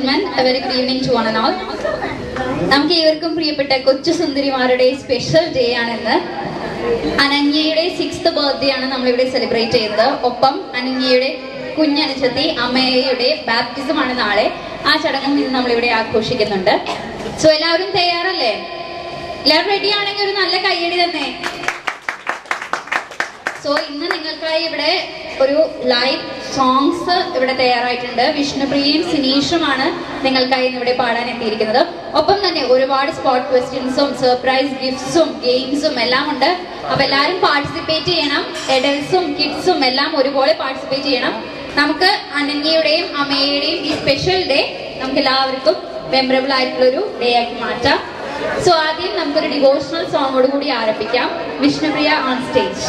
gentlemen, a very good evening to one and all. നമുക്ക് ഏവർക്കും പ്രിയപ്പെട്ട കൊച്ചു സുന്ദരിമാരുടെ സ്പെഷ്യൽ ഡേ ആണെന്ന്. അനന്യയുടെ 6th ബർത്ത്ഡേ ആണ് നമ്മളിവിടെ സെലിബ്രേറ്റ് ചെയ്യുന്നത്. ഒപ്പം അനന്യയുടെ കുഞ്ഞനുജത്തി അമ്മയുടെ ബാപ്റ്റിസം ആണ് നാളെ. ആ ചടങ്ങും ഇന്ന് നമ്മളിവിടെ ആഘോഷിക്കുന്നുണ്ട്. സോ എല്ലാവരും തയ്യാറല്ലേ? എല്ലാവരും റെഡി ആണെങ്കിൽ ഒരു നല്ല കയ്യടി തന്നെ. സോ ഇന്ന് നിങ്ങൾക്കായി ഇവിടെ ഒരു ലൈവ് സോങ്സ് ഇവിടെ തയ്യാറായിട്ടുണ്ട്. വിഷ്ണുപ്രിയയും സിനീഷുമാണ് നിങ്ങൾക്കായി ഇവിടെ പാടാൻ എത്തിയിരിക്കുന്നത്. ഒപ്പം തന്നെ ഒരുപാട് സ്പോട്ട് ക്വസ്റ്റ്യൻസും സർപ്രൈസ് ഗിഫ്റ്റ്സും ഗെയിംസും എല്ലാം ഉണ്ട്. അപ്പൊ എല്ലാവരും പാർട്ടിസിപ്പേറ്റ് ചെയ്യണം. എഡൽസും കിഡ്സും എല്ലാം ഒരുപോലെ പാർട്ടിസിപ്പേറ്റ് ചെയ്യണം. നമുക്ക് അനന്യയുടെയും അമ്മയുടെയും ഈ സ്പെഷ്യൽ ഡേ നമുക്ക് എല്ലാവർക്കും മെമ്മറബിൾ ആയിട്ടുള്ള ഒരു ഡേ ആക്കി മാറ്റാം. സോ ആദ്യം നമുക്കൊരു ഡിവോഷണൽ സോങ്ങോട് കൂടി ആരംഭിക്കാം. Vishnupriya on stage.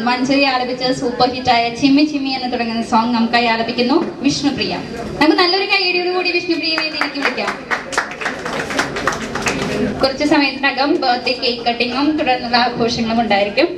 മഞ്ചരി ആലപിച്ച സൂപ്പർ ഹിറ്റായ ചിമ്മി ചിമ്മി എന്ന് തുടങ്ങുന്ന സോങ് നമുക്കായി ആലപിക്കുന്നു വിഷ്ണുപ്രിയ. നമുക്ക് നല്ലൊരു കൈയടിയോടുകൂടി വിഷ്ണുപ്രിയ വേദിയിലേക്ക് വിളിക്കാം. കുറച്ച് സമയത്തിനകം ബർത്ത്ഡേ കേക്ക് കട്ടിങ്ങും തുടർന്നുള്ള ആഘോഷങ്ങളും ഉണ്ടായിരിക്കും.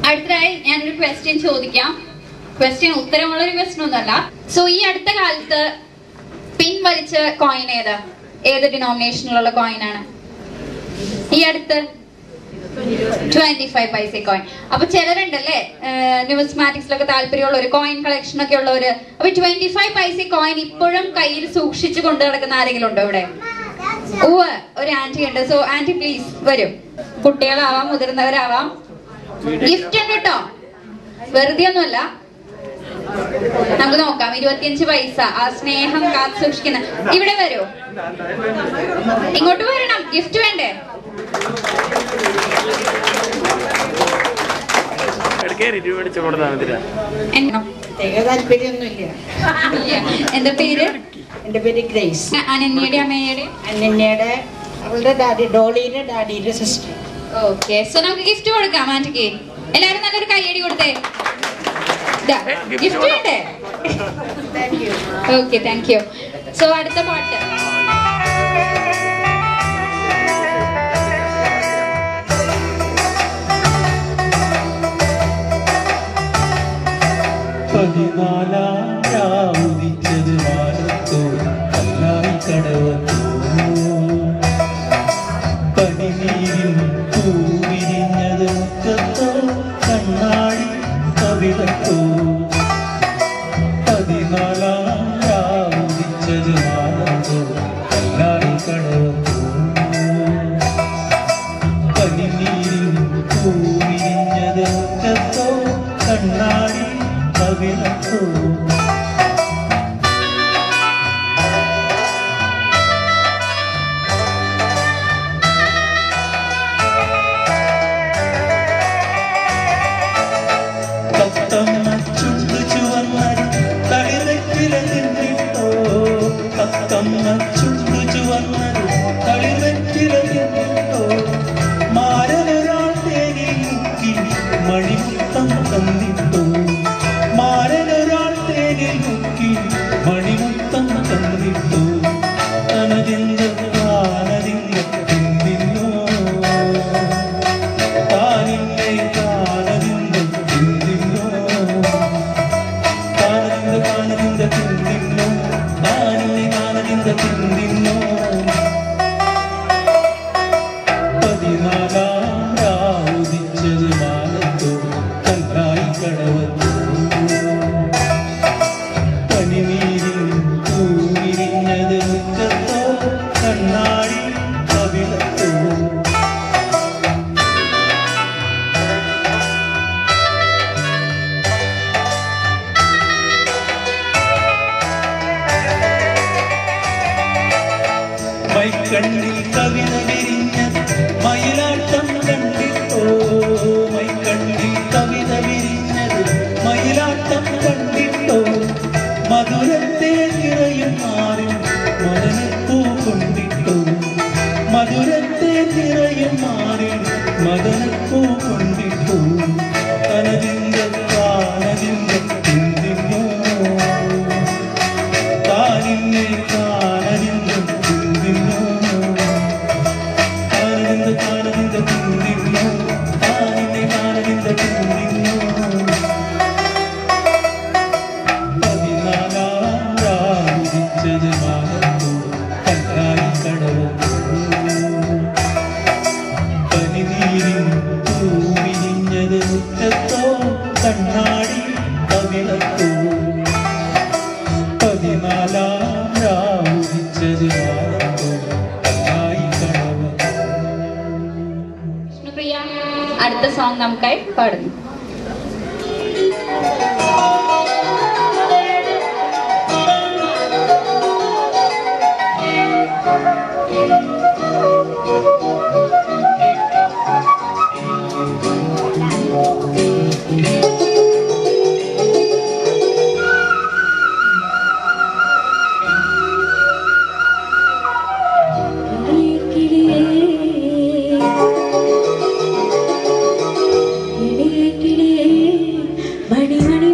അടുത്തതായി ഞാനൊരു ക്വസ്റ്റ്യൻ ചോദിക്കാം. ക്വസ്റ്റ്യൻ ഉത്തരമുള്ളൊരു ക്വസ്റ്റ്യൻ ഒന്നല്ല. സോ ഈ അടുത്ത കാലത്ത് പിൻവലിച്ച കോയിൻ ഏത് ഡിനോമിനേഷനിലുള്ള കോയിനാണ്? ഈ അടുത്ത് 25 പൈസ കോയിൻ. അപ്പൊ ചിലരുണ്ടല്ലേ ന്യൂസ്മാറ്റിക്സിലൊക്കെ താല്പര്യമുള്ള ഒരു കോയിൻ കളക്ഷൻ ഒക്കെ ഉള്ളവര്. അപ്പൊ 25 പൈസ കോയിൻ ഇപ്പോഴും കയ്യിൽ സൂക്ഷിച്ചു കൊണ്ടു നടക്കുന്ന ആരെങ്കിലും ഉണ്ടോ ഇവിടെ? ഒരു ആന്റി ഉണ്ട്. സോ ആന്റി പ്ലീസ് വരും. കുട്ടികളാവാം, മുതിർന്നവരാവാം. ഗിഫ്റ്റ് ഉണ്ട് കേട്ടോ, വെറുതെ ഒന്നുമല്ല. നമുക്ക് നോക്കാം. 25 പൈസ. ആ സ്നേഹം കാത്തു സൂക്ഷിക്കുന്ന. ഇവിടെ വരൂ, ഇങ്ങോട്ട് വരണം. ഗിഫ്റ്റ് വേണ്ടേ? താല്പര്യമൊന്നുമില്ല. എന്താ പേര്? എന്റെ പേര് ഗ്രേസ്. അനന്യയുടെ അമ്മയുടെ? അനന്യയുടെ അവളുടെ ഡാഡി, ഡോളിയുടെ ഡാഡിയുടെ സിസ്റ്റർ. ഓക്കെ, സോ നമുക്ക് ഗിഫ്റ്റ് കൊടുക്കാം. ആന്റിക്ക് എല്ലാരും നല്ലൊരു കയ്യടി കൊടുത്തേ. ഗിഫ്റ്റ് വേണ്ടേ? Okay, thank you. സോ അടുത്ത പാട്ട്. പതിനാലാവുദിച്ചത് വാരത്തോ കല്ലായി കടവത്തോ പതിനീരിൽ പൂവിരിഞ്ഞത് മുറ്റത്തോ കണ്ണാടി കവിളത്തോ പതിനാലാവുദിച്ചത് വാരത്തോ കല്ലായി കടവത്തോ പതിനീരിൽ പൂവിരിഞ്ഞത് മുറ്റത്തോ കണ്ണാടി കവിളത്തോ മാരനൊരാൾ തേനിൽ മുക്കി മണിമുത്തം തന്നിട്ടോ മാരനൊരാൾ തേനിൽ മുക്കി മണിമുത്തം തന്നിട്ടോ തനതിന്റെ താനതിന്റെ എന്തിനോ താനിന്റെ താനതിന്റെ എന്തിനോ താനതിന്റെ താനതിന്റെ എന്തിനോ താനിന്റെ താനതിന്റെ എന്തിനോ പതിനാലാവുദിച്ചത് വാനത്തോ കല്ലായി കടവത്തോ പനിനീരിൽ പൂവിരിഞ്ഞത് മുറ്റത്തോ കണ്ണാടി കവിളത്തോ മൈക്കണ്ണിൽ കവിത വിരിഞ്ഞ മയിലാട്ടം കണ്ടിട്ടോ മൈക്കണ്ണിൽ കവിത വിരിഞ്ഞത് മയിലാട്ടം കണ്ടിട്ടോ മധുരത്തെ നിറയും മാറിൽ മദനപ്പൂ കൊണ്ടിട്ടോ മധുരത്തെ നിറയും മാറിൽ മദനപ്പൂ കൊണ്ടിട്ടോ തനതിന്റെ താനതിന്റെ എന്തിനോ താനിന്നെ താനതിന്റെ എന്തിനോ താനതിന്റെ താനതിന്റെ എന്തിനോ താനിന്നെ താനതിന്റെ എന്തിനോ പതിനാലാവുദിച്ചത് വാനത്തോ കല്ലായി കടവത്തോ പനിനീരിൽ പൂവിരിഞ്ഞത് മുറ്റത്തോ കണ്ണാടി കവിളത്തോ പതിനാലാവുദിച്ചത് വാനത്തോ കല്ലായി കടവത്തോ. വിഷ്ണുപ്രിയ അടുത്ത സോങ് നമുക്കായി പാടുന്നു. മണി മണി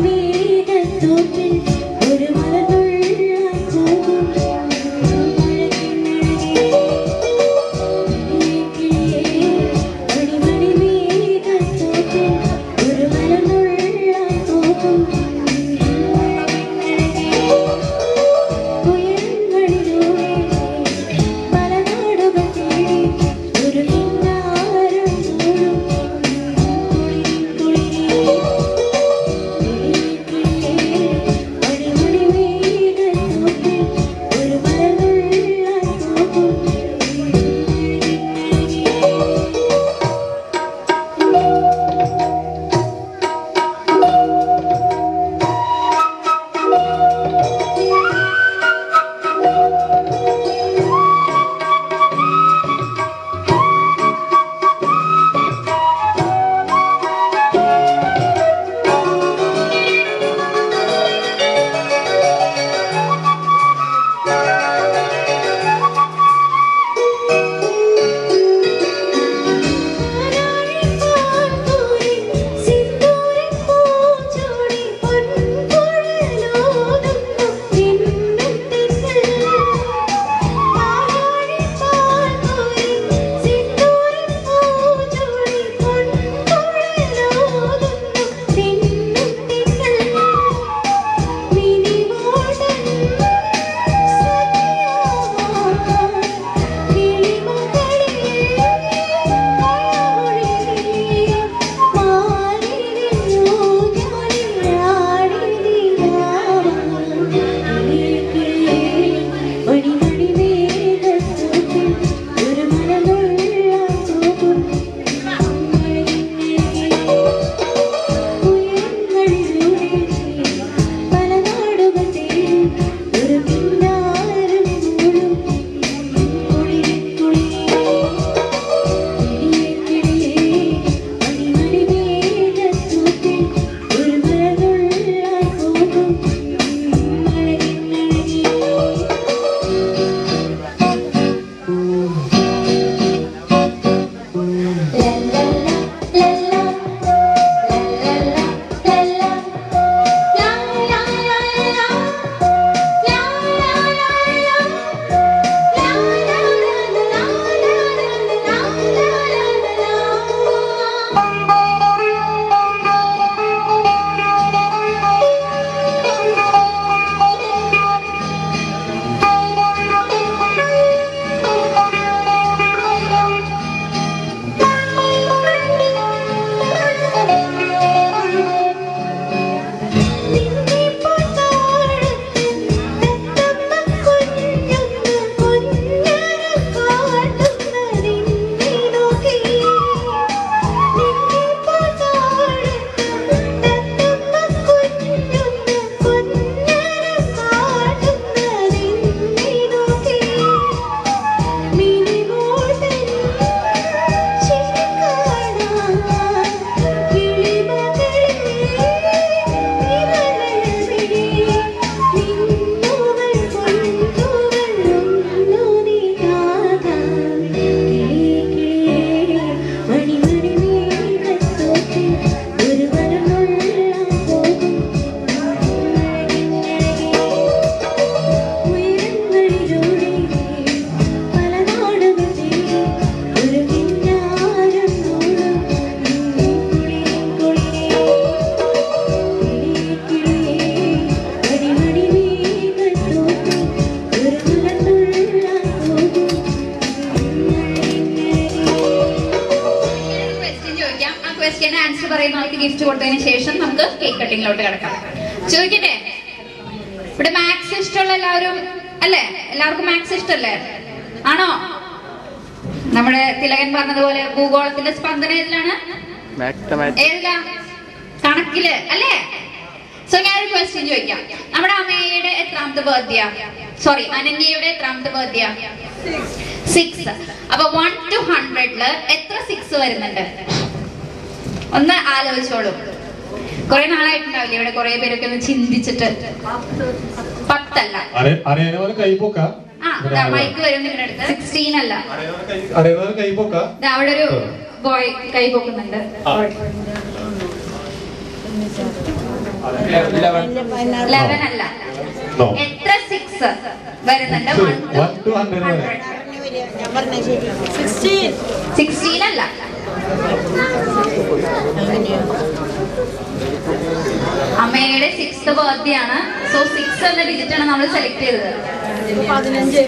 ക്വസ്റ്റ്യന് ആൻസർ പറയുന്ന ആൾക്ക് ഗിഫ്റ്റ് കൊടുത്തതിന് ശേഷം നമുക്ക് കേക്ക് കട്ടിങ്ങിലോട്ട് കിടക്കാം. ചോദിക്കട്ടെ, ഇവിടെ മാത്സ് ഇഷ്ടമുള്ള എല്ലാവരും അല്ലേ? എല്ലാവർക്കും മാത്സ് ഇഷ്ടല്ലേ? ആണോ? നമ്മുടെ തിലകൻ പറഞ്ഞതുപോലെ ഭൂഗോളത്തിന്റെ സ്പന്ദനം ഏതിലാണ്? ഏതിലാ? കണക്കില് അല്ലേ? സോ ഞാനൊരു ക്വസ്റ്റ്യൻ ചോദിക്കാം. നമ്മുടെ അമ്മയുടെ എത്രാമത്തെ ബർത്ത്ഡേ? സോറി, അനന്യയുടെ എത്രാമത്തെ ബർത്ത്ഡേ? 6. അപ്പൊ 1 to 100 എത്ര 6 വരുന്നുണ്ട്? ഒന്ന് ആലോചിച്ചോളൂ. കുറെ നാളായിട്ടുണ്ടാവില്ലേ ഇവിടെ കുറെ പേരൊക്കെ ഒന്ന് ചിന്തിച്ചിട്ട്. 10 അല്ല. മൈക്ക് വരും നിങ്ങളുടെ അടുത്ത്. 16 അല്ല. അവിടെ ഒരു ബോയ് കൈ പൊക്കുന്നുണ്ട്. 11 അല്ല. എത്ര 6 വരുന്നുണ്ട്? 1 to 100. 16 അല്ല. അമ്മയുടെ 6th ബർത്ത്ഡേ ആണ്. സോ 6 എന്ന ഡിജിറ്റ് ആണ് നമ്മൾ സെലക്ട് ചെയ്തത്. 22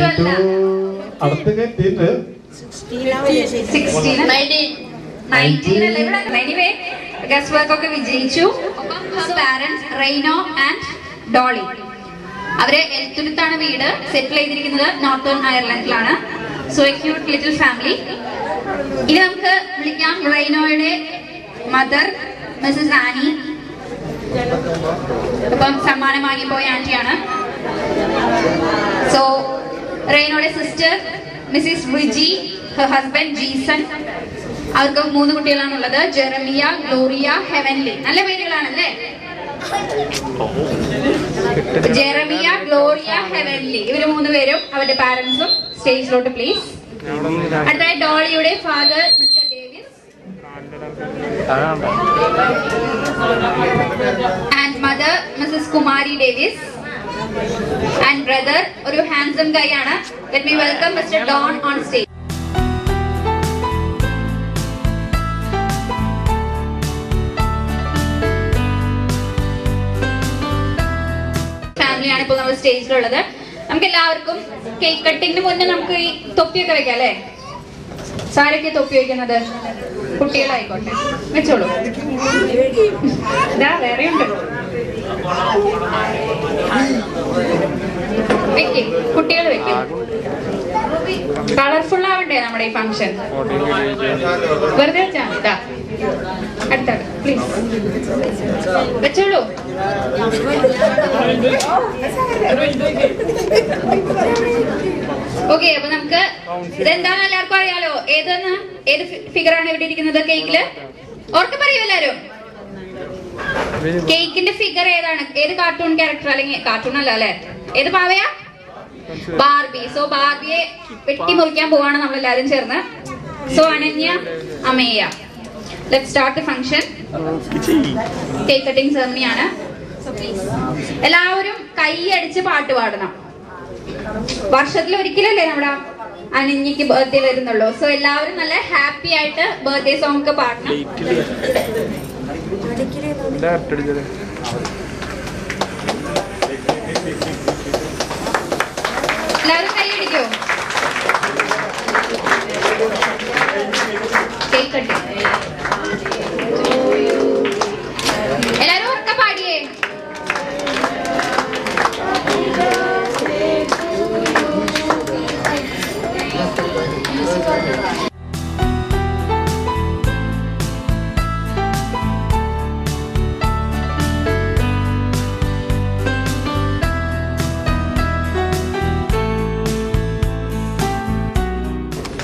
അല്ല. 19 അല്ല. ഇവിടെ എനിവേ ഗസ് വർക്ക് ഒക്കെ വിജയിച്ചു. പാരന്റ്സ് റെയ്നോ ആൻഡ് ഡോളി, അവര് എൽത്തുരുത്താണ് വീട്. സെറ്റിൽ ചെയ്തിരിക്കുന്നത് നോർത്തേൺ അയർലൻഡിലാണ്. So a cute little family. ഇനി നമുക്ക് വിളിക്കാം റെയ്നോയുടെ മദർ മിസ്സസ് ആനി. ഇപ്പം സമ്മാനം വാങ്ങിപ്പോയ ആന്റിയാണ്. സോ റെയ്നോയുടെ sister mrs Riji, husband Jeeson. അവർക്ക് 3 കുട്ടികളാണുള്ളത്. Jeremiah, Gloria, heavenly. നല്ല പേരുകളാണല്ലേ? Jeremiah, Gloria, heavenly. ഇവര് 3 പേരും അവരുടെ പാരന്റ്സും സ്റ്റേജിലോട്ട് പ്ലീസ്. അടുത്തായി ഡോളിയുടെ father mister Davis and mother mrs Kumari Davis and brother ഒരു ഹാൻസം ഗൈ ആണ്. Let me welcome mister Don on stage. ഫാമിലിയാണ് ഇപ്പോൾ നമ്മൾ സ്റ്റേജിലുള്ളത്. നമുക്ക് എല്ലാവർക്കും കേക്ക് കട്ടിങ്ങിന് മുന്നേ നമുക്ക് ഈ തൊപ്പിയൊക്കെ വെക്കാം അല്ലേ? സാരൊക്കെ തൊപ്പി വെക്കുന്നത് കുട്ടികളായിക്കോട്ടെ, വെച്ചോളൂ. ഇതാ വേറെയുണ്ട്, വെക്കും. കുട്ടികൾ വെക്കും. കളർഫുൾ ആവണ്ടേ നമ്മുടെ ഈ ഫംഗ്ഷൻ? വെറുതെ വെച്ചാ ഇതാ അടുത്തത് പ്ലീസ് വെച്ചോളൂ. ഓക്കെ, അപ്പൊ നമുക്ക് ഇതെന്താണെന്ന് എല്ലാവർക്കും അറിയാലോ. ഏത് ഫിഗറാണ് ഇവിടെ ഇരിക്കുന്നത് കേക്കില്? ഓർക്കെ പറയൂ എല്ലാരും. കേക്കിന്റെ ഫിഗർ ഏതാണ്? ഏത് കാർട്ടൂൺ ക്യാരക്ടർ? അല്ലെങ്കിൽ കാർട്ടൂൺ അല്ല അല്ലെ, ഏത് പാവയാ? ബാർബി. സോ ബാർബിയെ വെട്ടി മുറിക്കാൻ പോവാണ് നമ്മളെല്ലാരും ചേർന്ന്. So Ananya, Ameya, let start the function. Cake cutting ceremony ആണ്. എല്ലാവരും കൈ അടിച്ച് പാട്ട് പാടണം. വർഷത്തിൽ ഒരിക്കലല്ലേ നമ്മുടെ അനന്യക്ക് ബർത്ത്ഡേ വരുന്നുള്ളൂ. സോ എല്ലാവരും നല്ല ഹാപ്പി ആയിട്ട് ബർത്ത്ഡേ സോങ് ഒക്കെ പാടണം. എല്ലാവരും കൈ അടിക്കോ? കേക്ക് കട്ടിംഗ് എല്ലാരും ഉറക്കെ പാടിയേ.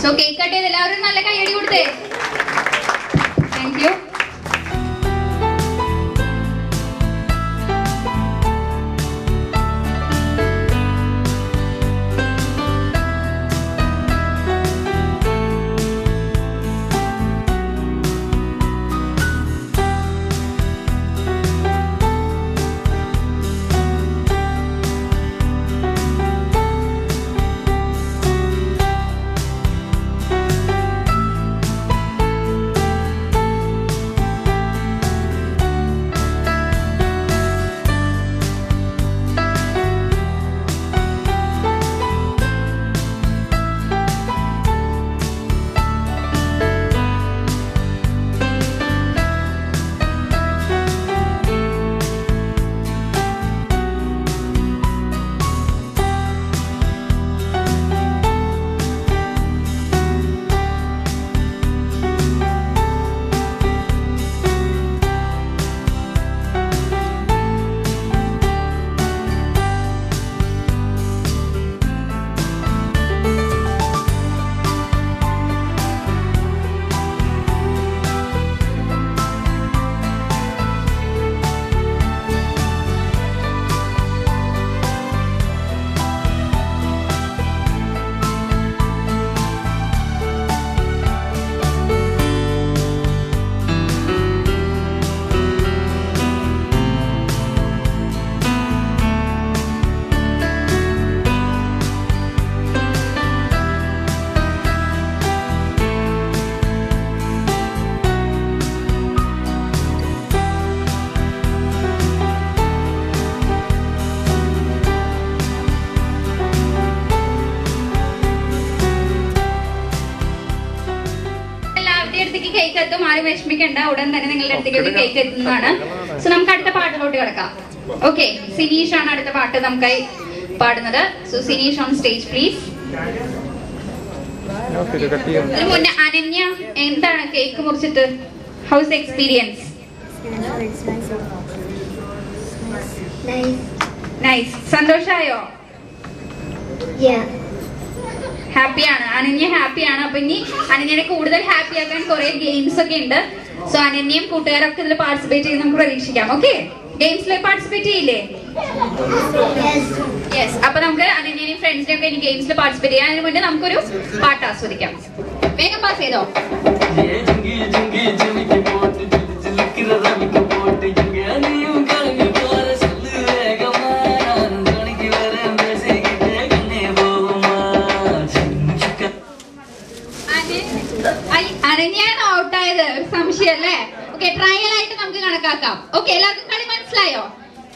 സോ കേക്ക് കട്ട് ചെയ്ത് എല്ലാവരും നല്ല കൈയടി കൊടുത്തേ. Thank you. കേക്ക് എത്തും, ആരും വിഷമിക്കണ്ട, ഉടൻ തന്നെ നിങ്ങളുടെ അടുത്തേക്ക് കേക്ക് എത്തുന്നതാണ്. സോ നമുക്ക് അടുത്ത പാട്ടിലോട്ട് കിടക്കാം. ഓക്കെ, സിനീഷ് ആണ് അടുത്ത പാട്ട് നമുക്കായി പാടുന്നത്. So Sineesh on stage please. അതിന് മുന്നേ അനന്യ, എന്താണ് കേക്ക് മുറിച്ചിട്ട് ഹൗസ് എക്സ്പീരിയൻസ്? നൈസ്. സന്തോഷായോ? ഹാപ്പിയാണ്, അനന്യ ഹാപ്പിയാണ്. അപ്പൊ ഇനി അനന്യനെ കൂടുതൽ ഹാപ്പി ആക്കാൻ കുറെ ഗെയിംസ് ഒക്കെ ഉണ്ട്. സോ അനന്യയും കൂട്ടുകാരൊക്കെ ഇതിൽ പാർട്ടിസിപ്പേറ്റ് ചെയ്ത് നമുക്ക് പ്രതീക്ഷിക്കാം. ഓക്കെ, ഗെയിംസിൽ പാർട്ടിസിപ്പേറ്റ് ചെയ്യില്ലേ? യെസ്. അപ്പൊ നമുക്ക് അനന്യനെയും ഫ്രണ്ട്സിനെയും ഒക്കെ ഇനി ഗെയിംസിൽ പാർട്ടിസിപ്പേറ്റ് ചെയ്യാം. അതിന് മുന്നേ നമുക്കൊരു പാട്ട് ആസ്വദിക്കാം. വേഗം പാസ് ചെയ്തോ. അനന്യാണ് ഔട്ടായത്, ഒരു സംശയല്ലേ? ഓക്കെ, ട്രയൽ ആയിട്ട് നമുക്ക് കണക്കാക്കാം. ഓക്കെ, എല്ലാവർക്കും കളി മനസ്സിലായോ?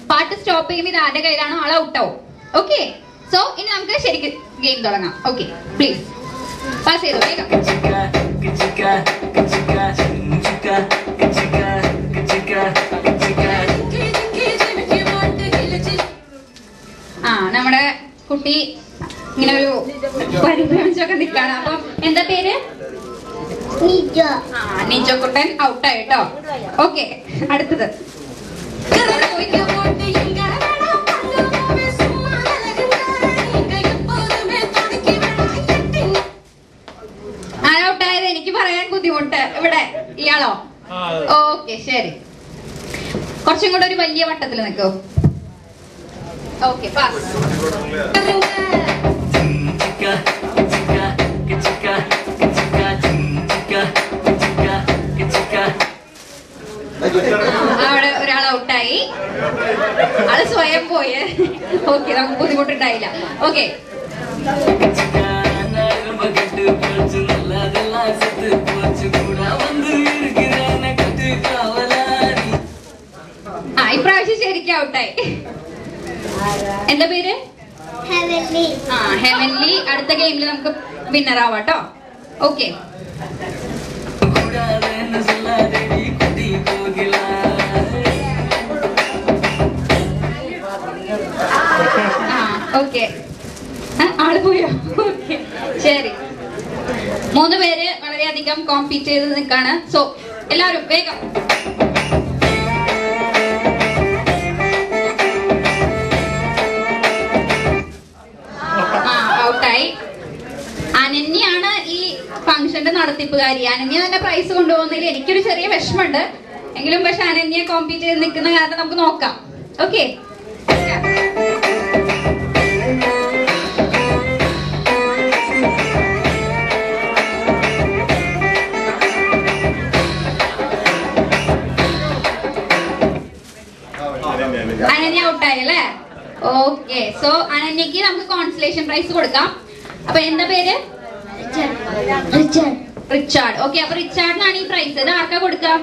പാട്ട് സ്റ്റോപ്പ് ചെയ്യുമ്പോൾ ഇത് ആരുടെ കയ്യിലാണോ ആൾ ഔട്ടാവും. ഓക്കെ, സോ ഇനി നമുക്ക് ശരിക്കും ഗെയിം തുടങ്ങാം. ഓക്കെ, പ്ലീസ് പാസ് ചെയ്തോ വേഗം. നമ്മുടെ കുട്ടി ഇങ്ങനെ ഒരു പരിഭ്രമിച്ചൊക്കെ നിൽക്കാണ്. അപ്പം എന്താ പേര്? നിജോ കുട്ടൻ ഔട്ടായിട്ടോ. ഓക്കെ, അടുത്തത് ആരൗട്ടായത്? എനിക്ക് പറയാൻ ബുദ്ധിമുട്ട്. ഇവിടെ ഇയാളോ? ഓക്കെ, ശരി. കുറച്ചും കൂടെ ഒരു വലിയ വട്ടത്തിൽ നിൽക്കൂ. Okay, pass. അവിടെ ഒരാൾ ഔട്ടായി, ആള് സ്വയം പോയി. ഓക്കെ, നമുക്ക് ബുദ്ധിമുട്ടുണ്ടായില്ല. ഓക്കെ, ഇപ്രാവശ്യം ശരിക്കും ഔട്ടായി. എന്താ പേര്? ഹെവൻലി. അടുത്ത ഗെയിമിൽ നമുക്ക് വിന്നർ ആവാട്ടോ. ഓക്കെ, ഓക്കെ, ആള് പോയോ? ഓക്കെ, ശരി. 3 പേര് വളരെയധികം കോമ്പീറ്റ് ചെയ്ത് നിൽക്കാണ്. സോ എല്ലാവരും വേഗം. ഔട്ടായി. അനന്യാണ് ഈ ഫംഗ്ഷന്റെ നടത്തിപ്പുകാരി. അനന്യ തന്നെ പ്രൈസ് കൊണ്ടുപോകുന്നതിൽ എനിക്കൊരു ചെറിയ വിഷമമുണ്ട് എങ്കിലും, പക്ഷെ അനന്യ കോമ്പീറ്റ് ചെയ്ത് നിൽക്കുന്ന കാരണം നമുക്ക് നോക്കാം. ഓക്കെ, അനന്യ ഔട്ടായി അല്ലേ? ഓക്കെ, സോ അനന്യക്ക് നമുക്ക് കോൺസലേഷൻ പ്രൈസ് കൊടുക്കാം. അപ്പൊ എന്താ പേര്? റിച്ചാർഡ്. ഓക്കെ, അപ്പൊ റിച്ചാർഡിനാണ് ഈ പ്രൈസ്. ഇത് ആർക്കാ കൊടുക്കാം?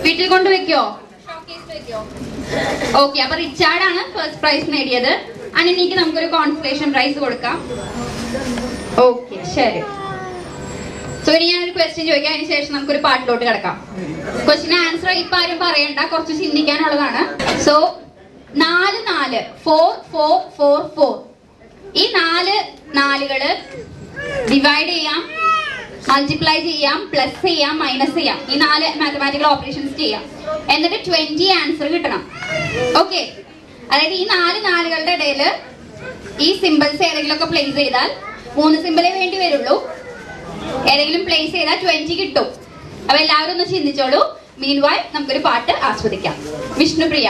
വീട്ടിൽ കൊണ്ടുവെക്കോ? ഓക്കെ, അപ്പൊ റിച്ചാർഡാണ് ഫസ്റ്റ് പ്രൈസ് നേടിയത്. അനന്യക്ക് നമുക്കൊരു കോൺസലേഷൻ പ്രൈസ് കൊടുക്കാം. ഓക്കെ, ശരി. സോ ഇനി ഞാനൊരു ക്വസ്റ്റ്യൻ ചോദിക്കാം, അതിന് ശേഷം നമുക്കൊരു പാട്ടിലോട്ട് കിടക്കാം. ക്വസ്റ്റ്യൻ ആൻസർ ഇപ്പൊ ആരും പറയണ്ട, കുറച്ച് ചിന്തിക്കാനുള്ളതാണ്. സോ 4 4 4 4 4 4 ഈ 4 നാലുകള് ഡിവൈഡ് ചെയ്യാം, മൾട്ടിപ്ലൈ ചെയ്യാം, പ്ലസ് ചെയ്യാം, മൈനസ് ചെയ്യാം. ഈ 4 മാത്തമാറ്റിക്കൽ ഓപ്പറേഷൻസ് ചെയ്യാം. എന്നിട്ട് 20 ആൻസർ കിട്ടണം. ഓക്കെ, അതായത് ഈ 4 നാലുകളുടെ ഇടയിൽ ഈ സിമ്പിൾസ് ഏതെങ്കിലും ഒക്കെ പ്ലേസ് ചെയ്താൽ 3 സിമ്പിളേ വേണ്ടി വരുള്ളൂ. ഏതെങ്കിലും പ്ലേസ് ചെയ്താൽ 20 കിട്ടും. അപ്പൊ എല്ലാവരും ഒന്ന് ചിന്തിച്ചോളൂ. മീൻവൈൽ നമുക്കൊരു പാട്ട് ആസ്വദിക്കാം. Vishnupriya.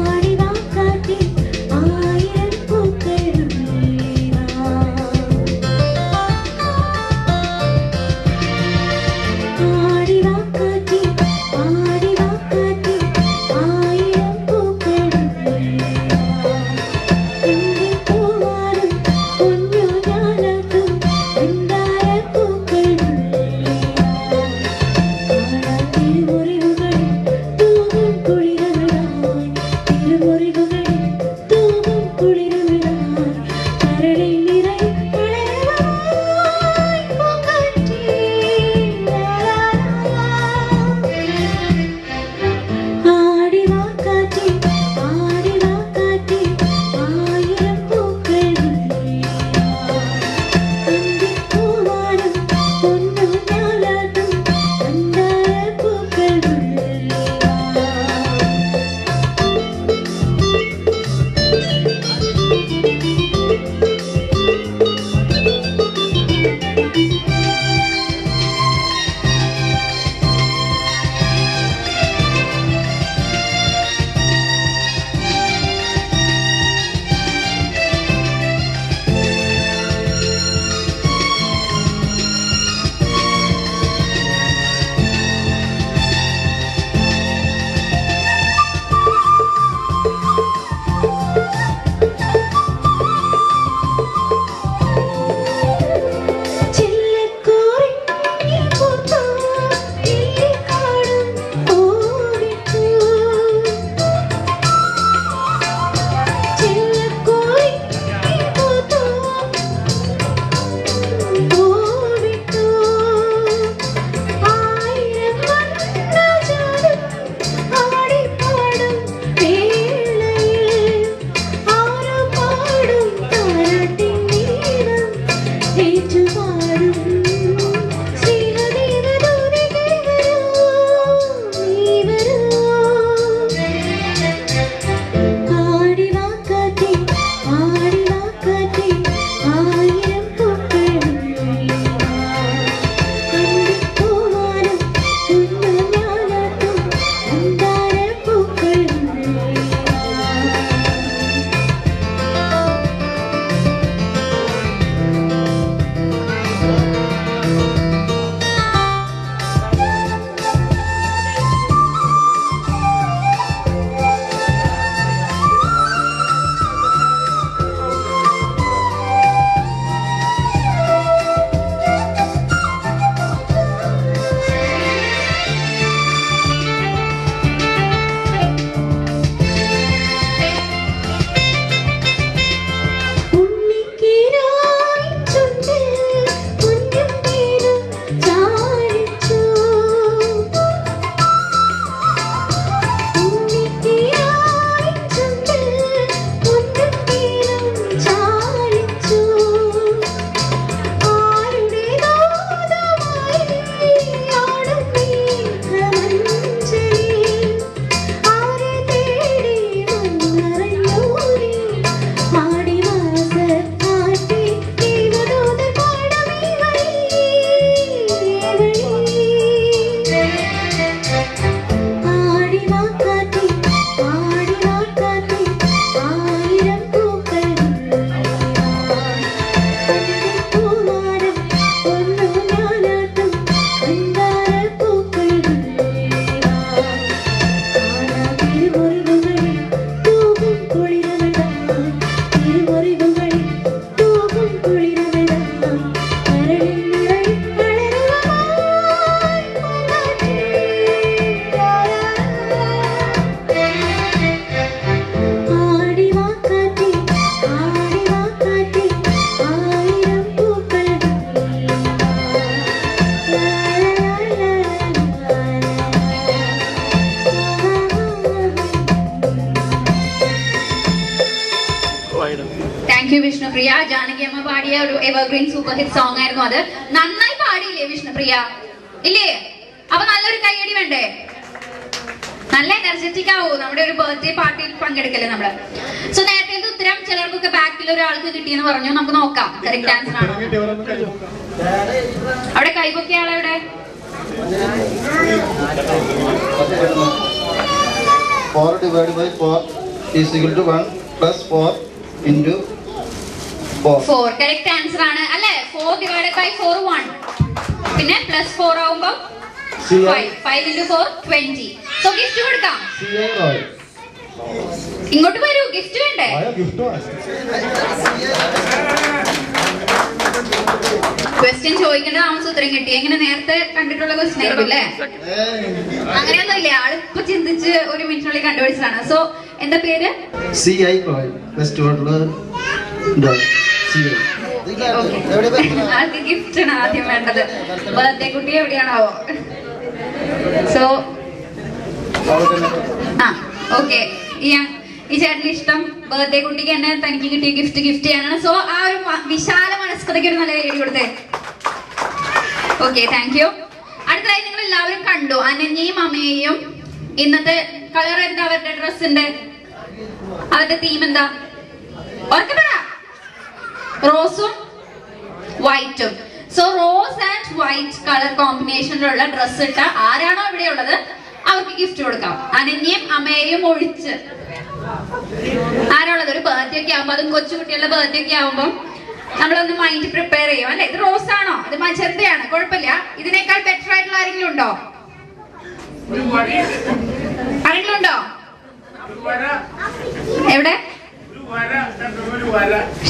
ആടിവാ Thank you, Vishnupriya. Janaki Amma paadiya oru evergreen super hit song ആയിരുന്നു അത്. നന്നായി പാടിയില്ലേ വിഷ്ണുപ്രിയ? ഇല്ലേ? അപ്പൊ നല്ലൊരു കൈയടി വേണ്ടേ? നല്ല എനർജറ്റിക് ആവോ നമ്മുടെ ഒരു ബർത്ത്ഡേ പാർട്ടിയിൽ പങ്കെടുക്കല്ലേ നമ്മള്. സോ നേരത്തെ ഉത്തരം ചിലർക്കൊക്കെ ബാക്കിൽ ഒരാൾക്ക് കിട്ടിയെന്ന് പറഞ്ഞു. നമുക്ക് നോക്കാം കറക്റ്റ് ആൻസർ ആണോ. അവിടെ കൈപൊക്കിയ ആളെവിടെ? 4 divided by 4 is equal to 1 plus 4 into 4. 4 correct answer ആണ് അല്ലേ? 4 divided by 4 1. പിന്നെ plus 4 ആവുമ്പോൾ 5. 5 into 4 20. So gift കൊടുക്കാം. ഇങ്ങോട്ട് വരൂ, ഗിഫ്റ്റ് വേണ്ടേ? ക്വസ്റ്റ്യൻ ചോദിക്കേണ്ട താമസം ഉത്തരം കിട്ടി. എങ്ങനെ നേരത്തെ കണ്ടിട്ടുള്ള ക്വസ്റ്റ്യൻ ആയിരിക്കും അല്ലേ? അങ്ങനെയൊന്നും ഇല്ല, ആളിപ്പോ ചിന്തിച്ച് ഒരു മിനിറ്റിനുള്ളിൽ കണ്ടുപിടിച്ചതാണ്. സോ എന്താ പേര്? ആദ്യം ഗിഫ്റ്റ് ആണ് ആദ്യം വേണ്ടത്. ബർത്ത്ഡേ കുട്ടി എവിടെയാണാവോ? സോ ഓക്കെ, ഈ ചേട്ടന് ഇഷ്ടം ബർത്ത്ഡേ കുട്ടിക്ക് തന്നെ തനിക്ക് കിട്ടിയ ഗിഫ്റ്റ് ചെയ്യാനാണ്. സോ ആ ഒരു വിശാല മനസ്കതയ്ക്ക് ഒരു നല്ല കൈയടി കൊടുത്തേ. Okay, thank you. അടുത്തതായി നിങ്ങൾ എല്ലാവരും കണ്ടു അനന്യയും അമ്മയെയും. ഇന്നത്തെ കളർ എന്താ അവരുടെ ഡ്രസ്സിന്റെ? അവരുടെ തീം എന്താ? ഓർക്കപ്പെട റോസും വൈറ്റും. So rose and white colour കോമ്പിനേഷനിലുള്ള ഡ്രസ് ഇട്ട ആരാണോ ഇവിടെ ഉള്ളത് അവർക്ക് ഗിഫ്റ്റ് കൊടുക്കാം. അനന്യയും അമ്മയെയും ഒഴിച്ച് ആരുള്ളത്? ഒരു ബർത്ത്ഡേ ഒക്കെ ആവുമ്പോ, അതും കൊച്ചുകുട്ടികളുടെ ബർത്ത്ഡേ ഒക്കെ ആവുമ്പം നമ്മളൊന്ന് മൈൻഡ് പ്രിപ്പയർ ചെയ്യും അല്ലെ. ഇത് റോസ് ആണോ? ഇത് മജന്തയാണ്, കുഴപ്പമില്ല. ഇതിനേക്കാൾ ബെറ്റർ ആയിട്ടുള്ള ആരെങ്കിലും ഉണ്ടോ? ആരെങ്കിലും ഉണ്ടോ? എവിടെ?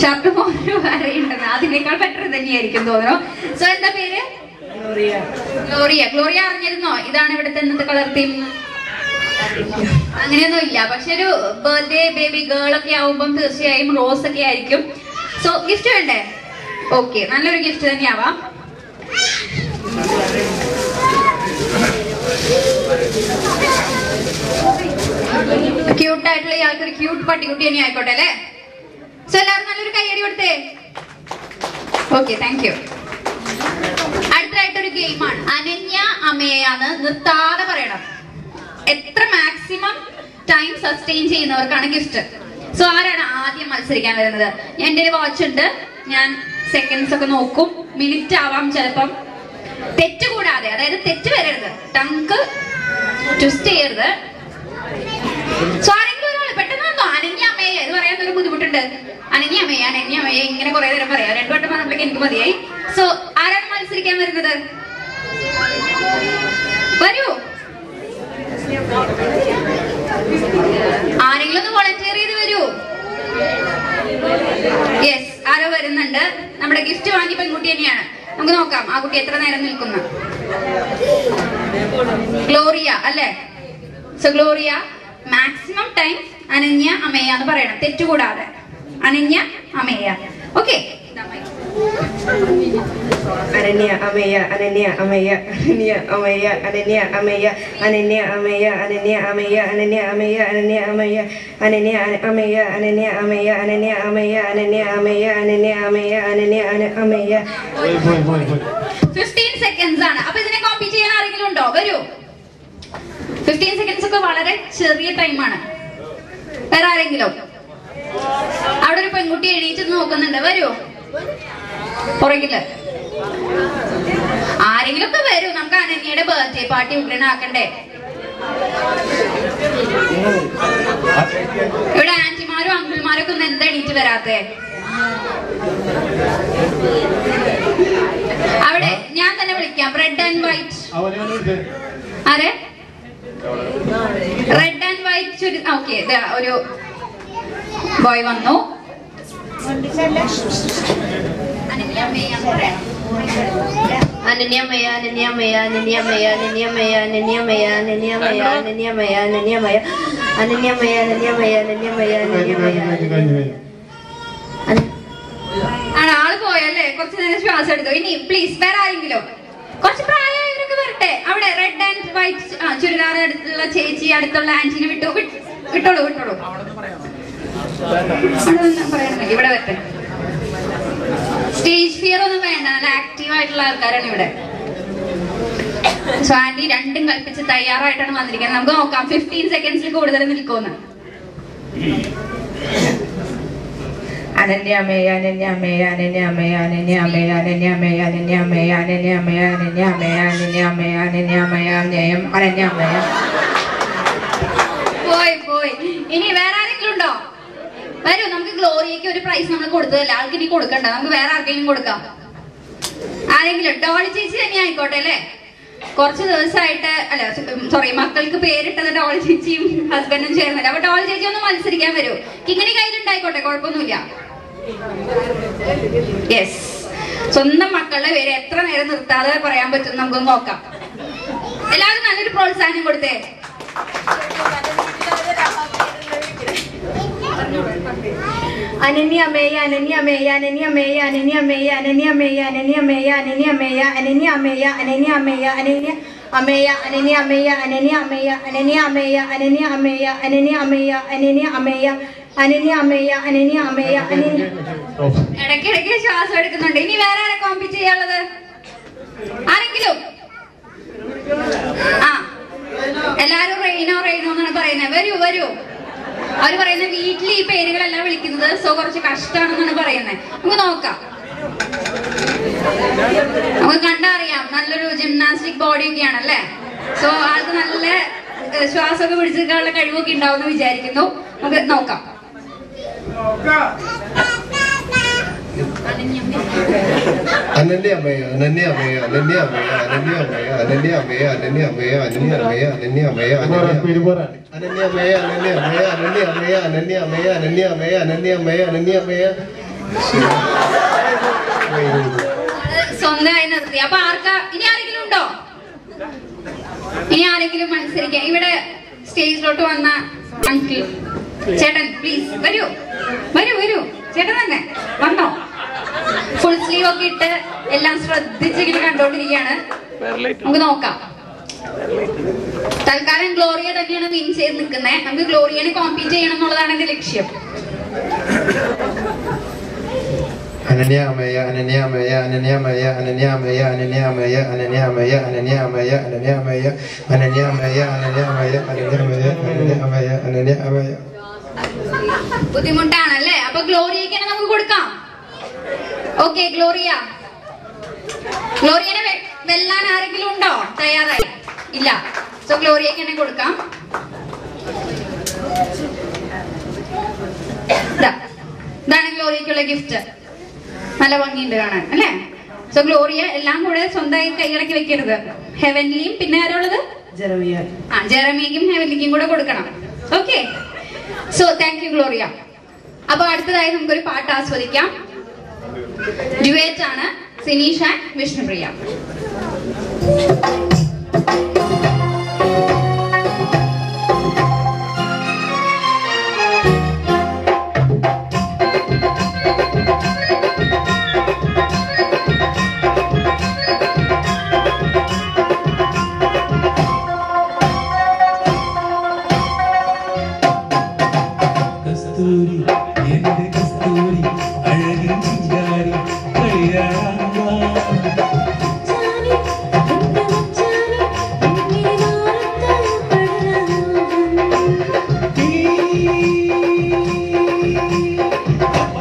ഷർട്ട് ഒരു വരയുണ്ടെന്ന്. അതിനേക്കാൾ ബെറ്റർ തന്നെയായിരിക്കും തോന്നുന്നു. സോ എന്താ പേര്? ഗ്ലോറിയ. ഗ്ലോറിയ അറിഞ്ഞിരുന്നോ ഇതാണ് ഇവിടുത്തെ ഇന്നത്തെ കളർ തീം? അങ്ങനെയൊന്നും ഇല്ല, പക്ഷെ ഒരു ബർത്ത്ഡേ ബേബി ഗേൾ ഒക്കെ ആവുമ്പം തീർച്ചയായും റോസ് ഒക്കെ ആയിരിക്കും. സോ ഗിഫ്റ്റ് വേണ്ടേ? ഓക്കെ, നല്ലൊരു ഗിഫ്റ്റ് തന്നെയാവാം. ക്യൂട്ടായിട്ടുള്ള ഇയാൾക്കൊരു ക്യൂട്ട് പട്ടിക്കുട്ടി തന്നെ ആയിക്കോട്ടെ അല്ലേ? സോ എല്ലാവരും നല്ലൊരു കൈയടി കൊടുത്തേ. Okay, thank you. അമ്മയാന്ന് നിർത്താതെ പറയണം. എത്ര മാക്സിമം ടൈം സസ്റ്റെയിൻ ചെയ്യുന്നവർക്കാണ് ഗിഫ്റ്റ്. സോ ആരാണ് ആദ്യം മത്സരിക്കാൻ വരുന്നത്? എന്റെ ഒരു വാച്ച് ഉണ്ട്, ഞാൻ സെക്കൻഡ്സ് ഒക്കെ നോക്കും. മിനിറ്റ് ആവാം ചിലപ്പം. തെറ്റ് കൂടാതെ, അതായത് തെറ്റ് വരരുത്, ടങ്ക് ട്വിസ്റ്റ് ചെയ്യരുത്. സോ ആരെങ്കിലും ഒരാൾ പെട്ടെന്ന് വന്നോ? അനന്യ അമ്മയെ ഇത് പറയാൻ ഒരു ബുദ്ധിമുട്ടുണ്ട്. അനന്യ അമ്മയെ ഇങ്ങനെ കുറെ നേരം പറയാം. 2 വട്ടം പറഞ്ഞപ്പോഴേക്ക് എനിക്ക് മതിയായി. സോ ആരാണ് മത്സരിക്കാൻ വരുന്നത്? വരൂ, ആരെങ്കിലും ഒന്ന് വോളണ്ടിയർ ചെയ്ത് വരൂ. യെസ്, ആരോ വരുന്നുണ്ട്. നമ്മുടെ ഗിഫ്റ്റ് വാങ്ങി പെൺകുട്ടി തന്നെയാണ്. നമുക്ക് നോക്കാം ആ കുട്ടി എത്ര നേരം നിൽക്കുന്നു. ഗ്ലോറിയ അല്ലേ? സോ ഗ്ലോറിയ മാക്സിമം ടൈം അനന്യ അമ്മയ എന്ന് പറയണം, തെറ്റുകൂടാതെ. അനന്യ അമ്മയ. ഓക്കെ. അനന്യ അമ്മയ അനന്യ അമ്മയ അനന്യ അമ്മയ അനന്യ അമ്മയ അനന്യ അമ്മയ അനന്യ അമ്മയ അനന്യ അമ്മയ അനന്യ അമ്മയ അനന്യ അമ്മയ അനന്യ അമ്മയ അനന്യ അമ്മയ അനന്യ അമ്മയ അനന്യ അമ്മയ അനന്യ അമ്മയ. 15 സെക്കൻഡ്സ് ആണ്. അപ്പൊ ഇതിനെ കോപ്പി ചെയ്യാൻ ആരെങ്കിലും ഉണ്ടോ? വരൂ. 15 സെക്കൻഡ്സ് ഒക്കെ വളരെ ചെറിയ ടൈമാണ്. വേറെ ആരെങ്കിലും? അവിടെ ഒരു പെൺകുട്ടി എണീറ്റ് നോക്കുന്നുണ്ട്. വരൂ, പുറകില് ആരെങ്കിലും ഒക്കെ വരൂ. നമുക്ക് അനന്യയുടെ ബർത്ത്ഡേ പാർട്ടി ഉഗ്രനാക്കണ്ടേ? ഇവിടെ ആന്റിമാരും അങ്കിൾമാരൊക്കെ ഒന്ന് എന്താ എണീറ്റ് വരാത്തെ? അവിടെ ഞാൻ തന്നെ വിളിക്കാം. Red and white. ആരെ? Red and white. ഓക്കെ, ഒരു ബോയ് വന്നു. അനന്യമയ അനന്യമയ അനന്യമയ അനന്യമയ അനന്യമയ അനന്യമയ അനന്യമയ അനന്യമയ അനന്യമയ അനന്യമയ അനന്യമയ അനന്യമയ അനന്യമയ. ആള് പോയല്ലേ? കുറച്ച് നേരം ശ്വാസം എടുത്തു. ഇനി പ്ലീസ് വേറെ ആരെങ്കിലും, കുറച്ച് പ്രായമായവരൊക്കെ വരട്ടെ. അവിടെ റെഡ് ആൻഡ് വൈറ്റ് ചുരിദാർ അടുത്തുള്ള ചേച്ചി, അടുത്തുള്ള ആന്റിനെ വിട്ടോളൂ. പറയണമെങ്കിൽ ഇവിടെ വരട്ടെ. സ്റ്റേജ് ഫിയർ ഒന്നും വേണ്ട, നല്ല ആക്റ്റീവ് ആയിട്ടുള്ള ആൾക്കാരാണ് ഇവിടെ. സോ ആന്റി രണ്ടും കൽപ്പിച്ച് തയ്യാറായിട്ടാണ് വന്നിരിക്കുന്നത്. നമുക്ക് നോക്കാം 15 സെക്കൻഡ്സിൽ കൂടുതൽ നിൽക്കുമെന്ന്. അനന്യമയ അനന്യമയ അനന്യമയ അനന്യമയ അനന്യമയ അനന്യമയ അനന്യമയ അനന്യമയ അനന്യമയ അനന്യമയ അനന്യം അനന്യമയ. പോയി. ഇനി വേറെ ആരെങ്കിലും ഉണ്ടോ? വരൂ, നമുക്ക് ഗ്ലോറിയക്ക് ഒരു പ്രൈസ് നമ്മൾ കൊടുത്തതല്ല, ആൾക്ക് ഇനി കൊടുക്കണ്ട. നമുക്ക് വേറെ ആർക്കെങ്കിലും കൊടുക്കാം. ആരെങ്കിലും? ഡോളി ചേച്ചി തന്നെ ആയിക്കോട്ടെ അല്ലേ? കുറച്ച് ദിവസമായിട്ട് അല്ല, സോറി, മക്കൾക്ക് പേരിട്ടത് ഡോളി ചേച്ചിയും ഹസ്ബൻഡും ചേർന്നില്ല. അപ്പൊ ഡോളി ചേച്ചി ഒന്ന് മത്സരിക്കാൻ വരൂ. കിങ്ങണി കയ്യിലുണ്ടായിക്കോട്ടെ, കുഴപ്പമൊന്നുമില്ല. യെസ്, സ്വന്തം മക്കളുടെ പേര് എത്ര നേരം നിർത്താതെ പറയാൻ പറ്റും നമുക്കൊന്ന് നോക്കാം. എല്ലാവരും നല്ലൊരു പ്രോത്സാഹനം കൊടുത്തേ. അനന്യമയ അനന്യമയ അനന്യമയ അനന്യമയ അനന്യമയ അനന്യമയ അനന്യമയ അനന്യമയ അനന്യമയ അനന്യ അമയ അനന്യമയ അനന്യമയ അനന്യമയ അനന്യമയ അനന്യമയ അനന്യമയ അനന്യമയ അനന്യമയ അനന്യ. ഇടയ്ക്കിടയ്ക്ക് ശ്വാസം എടുക്കുന്നുണ്ട്. ഇനി വേറെ ആരെ കോമ്പീറ്റ് ചെയ്യാനുള്ളത്? ആരെങ്കിലും? ആ, എല്ലാരും റെയിനോ എന്നാണ് പറയുന്നത്. വരൂ. അവര് പറയുന്നത് വീട്ടിൽ ഈ പേരുകളെല്ലാം വിളിക്കുന്നത്, സോ കുറച്ച് കഷ്ടമാണെന്നാണ് പറയുന്നത്. നമുക്ക് നോക്കാം. നമുക്ക് കണ്ടറിയാം നല്ലൊരു ജിംനാസ്റ്റിക് ബോഡി ഒക്കെയാണ് അല്ലേ? സോ ആൾക്ക് നല്ല ശ്വാസമൊക്കെ പിടിച്ചെടുക്കാനുള്ള കഴിവൊക്കെ ഉണ്ടാവും എന്ന് വിചാരിക്കുന്നു. നമുക്ക് നോക്കാം. അനന്യമയ അനന്യമയ അനന്യമയ അനന്യമയ അനന്യമയ അനന്യമയ അനന്യമയ അനന്യമയ അനന്യമയ അനന്യമയ അനന്യമയ അനന്യമയ അനന്യമയ അനന്യമയ അനന്യമയ. സ്വന്തമായി നിർത്തി. അപ്പൊ ആർക്കാ? ഇനി ആരെങ്കിലും ഉണ്ടോ? ഇനി ആരെങ്കിലും മത്സരിക്കാം? ഇവിടെ സ്റ്റേജിലോട്ട് വന്ന അങ്കിൾ ചേട്ടൻ പ്ലീസ് വരൂ. ചേട്ടൻ തന്നെ വന്നോ? ഫുൾ സ്ലീവ് ഒക്കെ ഇട്ട് എല്ലാം ശ്രദ്ധിച്ചിങ്ങനെ കണ്ടോണ്ടിരിക്കുകയാണ്. നമുക്ക് നോക്കാം. തൽക്കാലം ഗ്ലോറിയ തന്നെയാണ് വിൻ ചെയ്ത് നിൽക്കുന്നത്. നമുക്ക് ഗ്ലോറിയനെ കോമ്പീറ്റ് ചെയ്യണം എന്നുള്ളതാണ് എന്റെ ലക്ഷ്യം. Ananiamaya, Ananiamaya, Ananiamaya, Ananiamaya, Ananiamaya, Ananiamaya, Ananiamaya, Ananiamaya, Ananiamaya, Ananiamaya, Ananiamaya, Ananiamaya, Ananiamaya. ബുദ്ധിമുട്ടാണല്ലേ? അപ്പൊ ഗ്ലോറിയക്ക് തന്നെ നമുക്ക് കൊടുക്കാം. ഓക്കെ, ഗ്ലോറിയനെ വെല്ലാൻ ആരെങ്കിലും ഉണ്ടോ? തയ്യാറായി? ഇല്ല. സോ ഗ്ലോറിയക്ക് തന്നെ കൊടുക്കാം. ഇതാണ് ഗ്ലോറിയക്കുള്ള ഗിഫ്റ്റ്. നല്ല ഭംഗിയുണ്ട് കാണാൻ അല്ലേ? സോ ഗ്ലോറിയ എല്ലാം കൂടെ സ്വന്തമായി കൈയടക്കി വെക്കരുത്. ഹെവൻലിയും പിന്നെ ആരുള്ളത്? ജെറമിയക്കും ഹെവൻലിക്കും കൂടെ കൊടുക്കണം. Okay, so thank you Gloria. അപ്പൊ അടുത്തതായി നമുക്കൊരു പാട്ട് ആസ്വദിക്കാം. ഡ്യുവറ്റ് ആണ്, സിനീഷ് ആൻഡ് വിഷ്ണുപ്രിയ. കസ്തൂരി എന്റെ കസ്തൂരി അഴകിൻ ചിങ്കാരി കളിയാടാ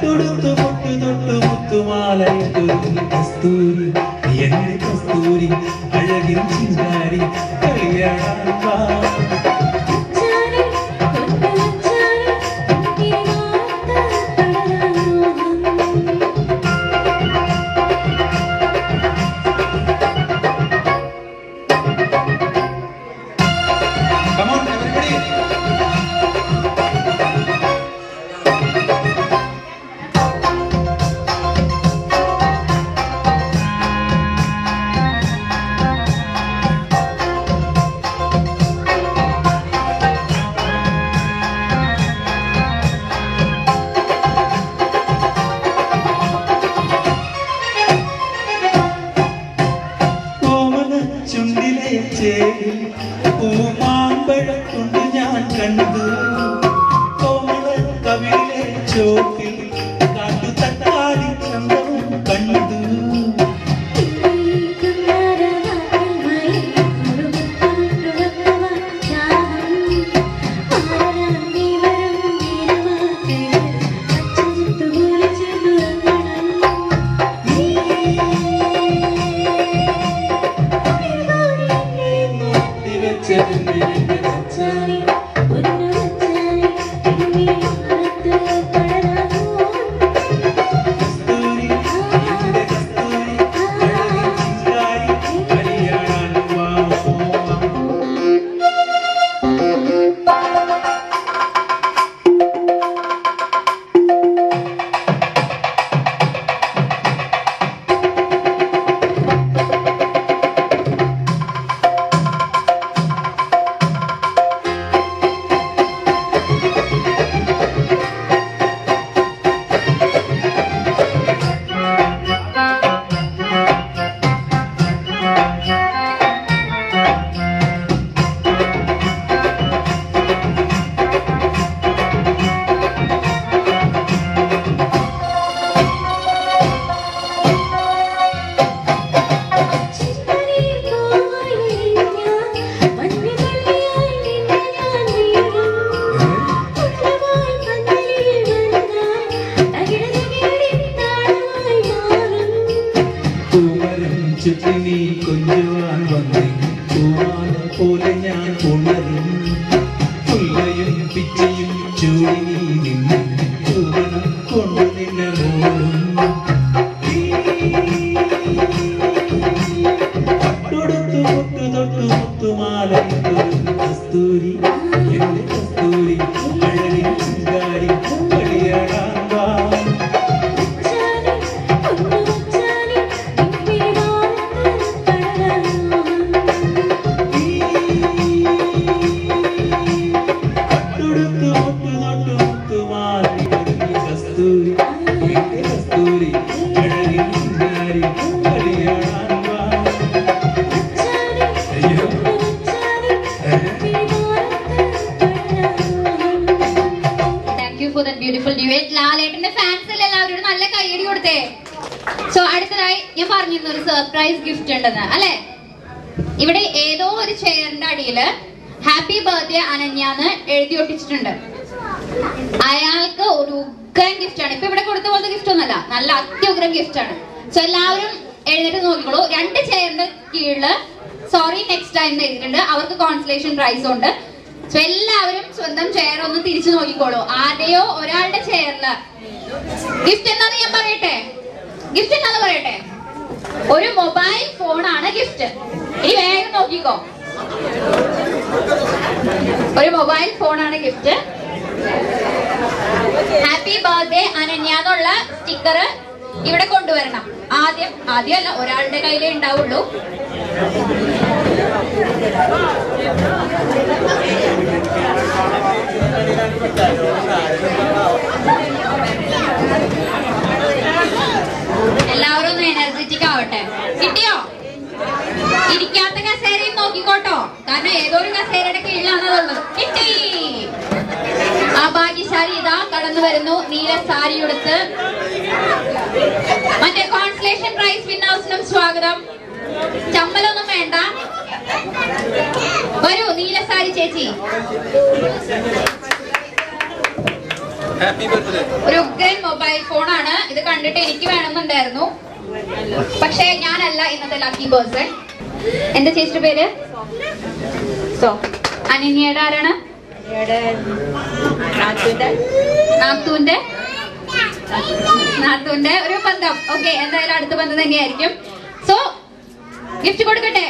തൊടുത്തു പൊട്ടു തൊട്ടു മുത്തുമാലയിട്ടു കസ്തൂരി എന്റെ കസ്തൂരി അഴകിൻ ചിങ്കാരി കളിയാടാ പൂമാമ്പഴം കൊണ്ട് ഞാൻ കണ്ടു കോമള കവിളിലെ ചോപ്പിൽ കാട്ടു തക്കാളി ചന്തവും കണ്ടു ചുറ്റിനി കൊഞ്ചുവാൻ വന്നേ പൂവാല പോലെ ഞാൻ ഉണരും പുല്ലയും പിച്ചയും ചൂടിനി നിന്ന് പൂവനം കൊണ്ടു നിന്നെ മോളും പട്ടൊടുത്തു മുട്ടു തൊട്ടു മുത്തുമാലയിട്ടു കസ്തൂരി എന്റെ കസ്തൂരി അഴകിൻ ചിങ്കാരി കളിയാടാൻ വാ തൊട്ടു പറഞ്ഞിരുന്നു ഒരു സർപ്രൈസ് ഗിഫ്റ്റ് ഉണ്ടെന്ന് അല്ലെ? ഇവിടെ ഏതോ ഒരു ചെയറിന്റെ അടിയില് ഹാപ്പി ബർത്ത്ഡേ അനന്യാന്ന് എഴുതി ഒട്ടിച്ചിട്ടുണ്ട്. അയാൾക്ക് ഒരു ഉഗ്രം ഗിഫ്റ്റ് ആണ്. ഇപ്പൊ ഇവിടെ കൊടുത്ത പോലത്തെ ഗിഫ്റ്റ് ഒന്നല്ല, നല്ല അത്യുഗ്രം ഗിഫ്റ്റ് ആണ്. സോ എല്ലാവരും എഴുന്നേറ്റ് നോക്കിക്കോളൂ. 2 ചെയറിന്റെ കീഴില് സോറി നെക്സ്റ്റ് ടൈം എഴുതിയിട്ടുണ്ട്. അവർക്ക് കോൺസലേഷൻ പ്രൈസും ഉണ്ട്. സോ എല്ലാവരും സ്വന്തം ചെയർ ഒന്ന് തിരിച്ചു നോക്കിക്കോളൂ. ആരെയോ ഒരാളുടെ ചെയറില് ഗിഫ്റ്റ് എന്താന്ന് ഞാൻ പറയട്ടെ. ഗിഫ്റ്റ് എന്താന്ന് പറയട്ടെ. ഒരു മൊബൈൽ ഫോണാണ് ഗിഫ്റ്റ്. ഇനി വേഗം നോക്കിക്കോ. ഒരു മൊബൈൽ ഫോണാണ് ഗിഫ്റ്റ്. ഹാപ്പി ബർത്ത്ഡേ അനന്യ എന്നുള്ള സ്റ്റിക്കർ ഇവിടെ കൊണ്ടുവരണം. ആദ്യമല്ല, ഒരാളുടെ കയ്യിലേ ഉണ്ടാവുള്ളൂ. എല്ലാവരും ഒന്ന് എനർജറ്റിക് ആവട്ടെ. കിട്ടിയോ? ഇരിക്കാത്ത കസേരയും നോക്കിക്കോട്ടോ, കാരണം ഏതോ ഒരു കസേരയുടെ കീഴിലാണ് അതുള്ളത്. കിട്ടി. ആ ഭാഗ്യശാലി ഇതാ കടന്നു വരുന്നു, നീല സാരി ഉടുത്ത്. മറ്റേ കോൺസലേഷൻ പ്രൈസ് വിന്നേഴ്സിനും സ്വാഗതം. ചമ്മലൊന്നും വേണ്ട, വരൂ നീല സാരി ചേച്ചി. ഒരു ഉഗ്രൻ മൊബൈൽ ഫോണാണ്. ഇത് കണ്ടിട്ട് എനിക്ക് വേണമെന്നുണ്ടായിരുന്നു, പക്ഷെ ഞാനല്ല ഇന്നത്തെ ലക്കി പേഴ്സൺ. എന്താ ചേച്ചിയുടെ പേര്? സോ അനന്യയുടെ ആരാണ്? നാത്തൂന്റെ ഒരു ബന്ധം. ഓക്കെ, എന്തായാലും അടുത്ത ബന്ധം തന്നെയായിരിക്കും. സോ ഗിഫ്റ്റ് കൊടുക്കട്ടെ.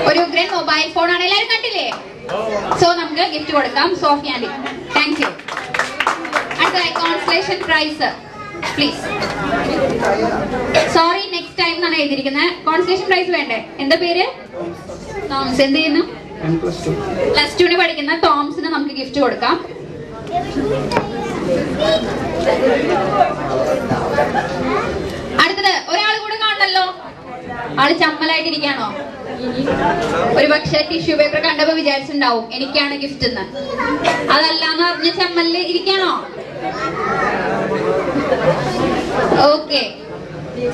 ഒരു ഉഗ്രൻ മൊബൈൽ ഫോൺ ആണ്, എല്ലാവരും കണ്ടില്ലേ? സോ നമുക്ക് ഗിഫ്റ്റ് കൊടുക്കാം. Sophie Andy, thank you. അടുത്തതായി consolation prize please. Sorry next time എന്നാണ് എഴുതിയിരിക്കുന്നത്. കോൺസലേഷൻ പ്രൈസ് വേണ്ടേ? എന്താ പേര്? തോമസ്. എന്ത് ചെയ്യുന്നു? +2 പഠിക്കുന്ന ടോംസിന് നമുക്ക് ഗിഫ്റ്റ് കൊടുക്കാം. അടുത്തത് ഒരാൾ കൂടെ കാണണല്ലോ. ആള് ചമ്മലായിട്ടിരിക്കാണോ? ഒരു പക്ഷെ ടിഷ്യൂ പേപ്പർ കണ്ടപ്പോ വിചാരിച്ചിട്ടുണ്ടാവും എനിക്കാണ് ഗിഫ്റ്റ് എന്ന്. അതല്ലാന്ന് പറഞ്ഞ ചമ്മലിൽ ഇരിക്കാണോ? ഓക്കെ.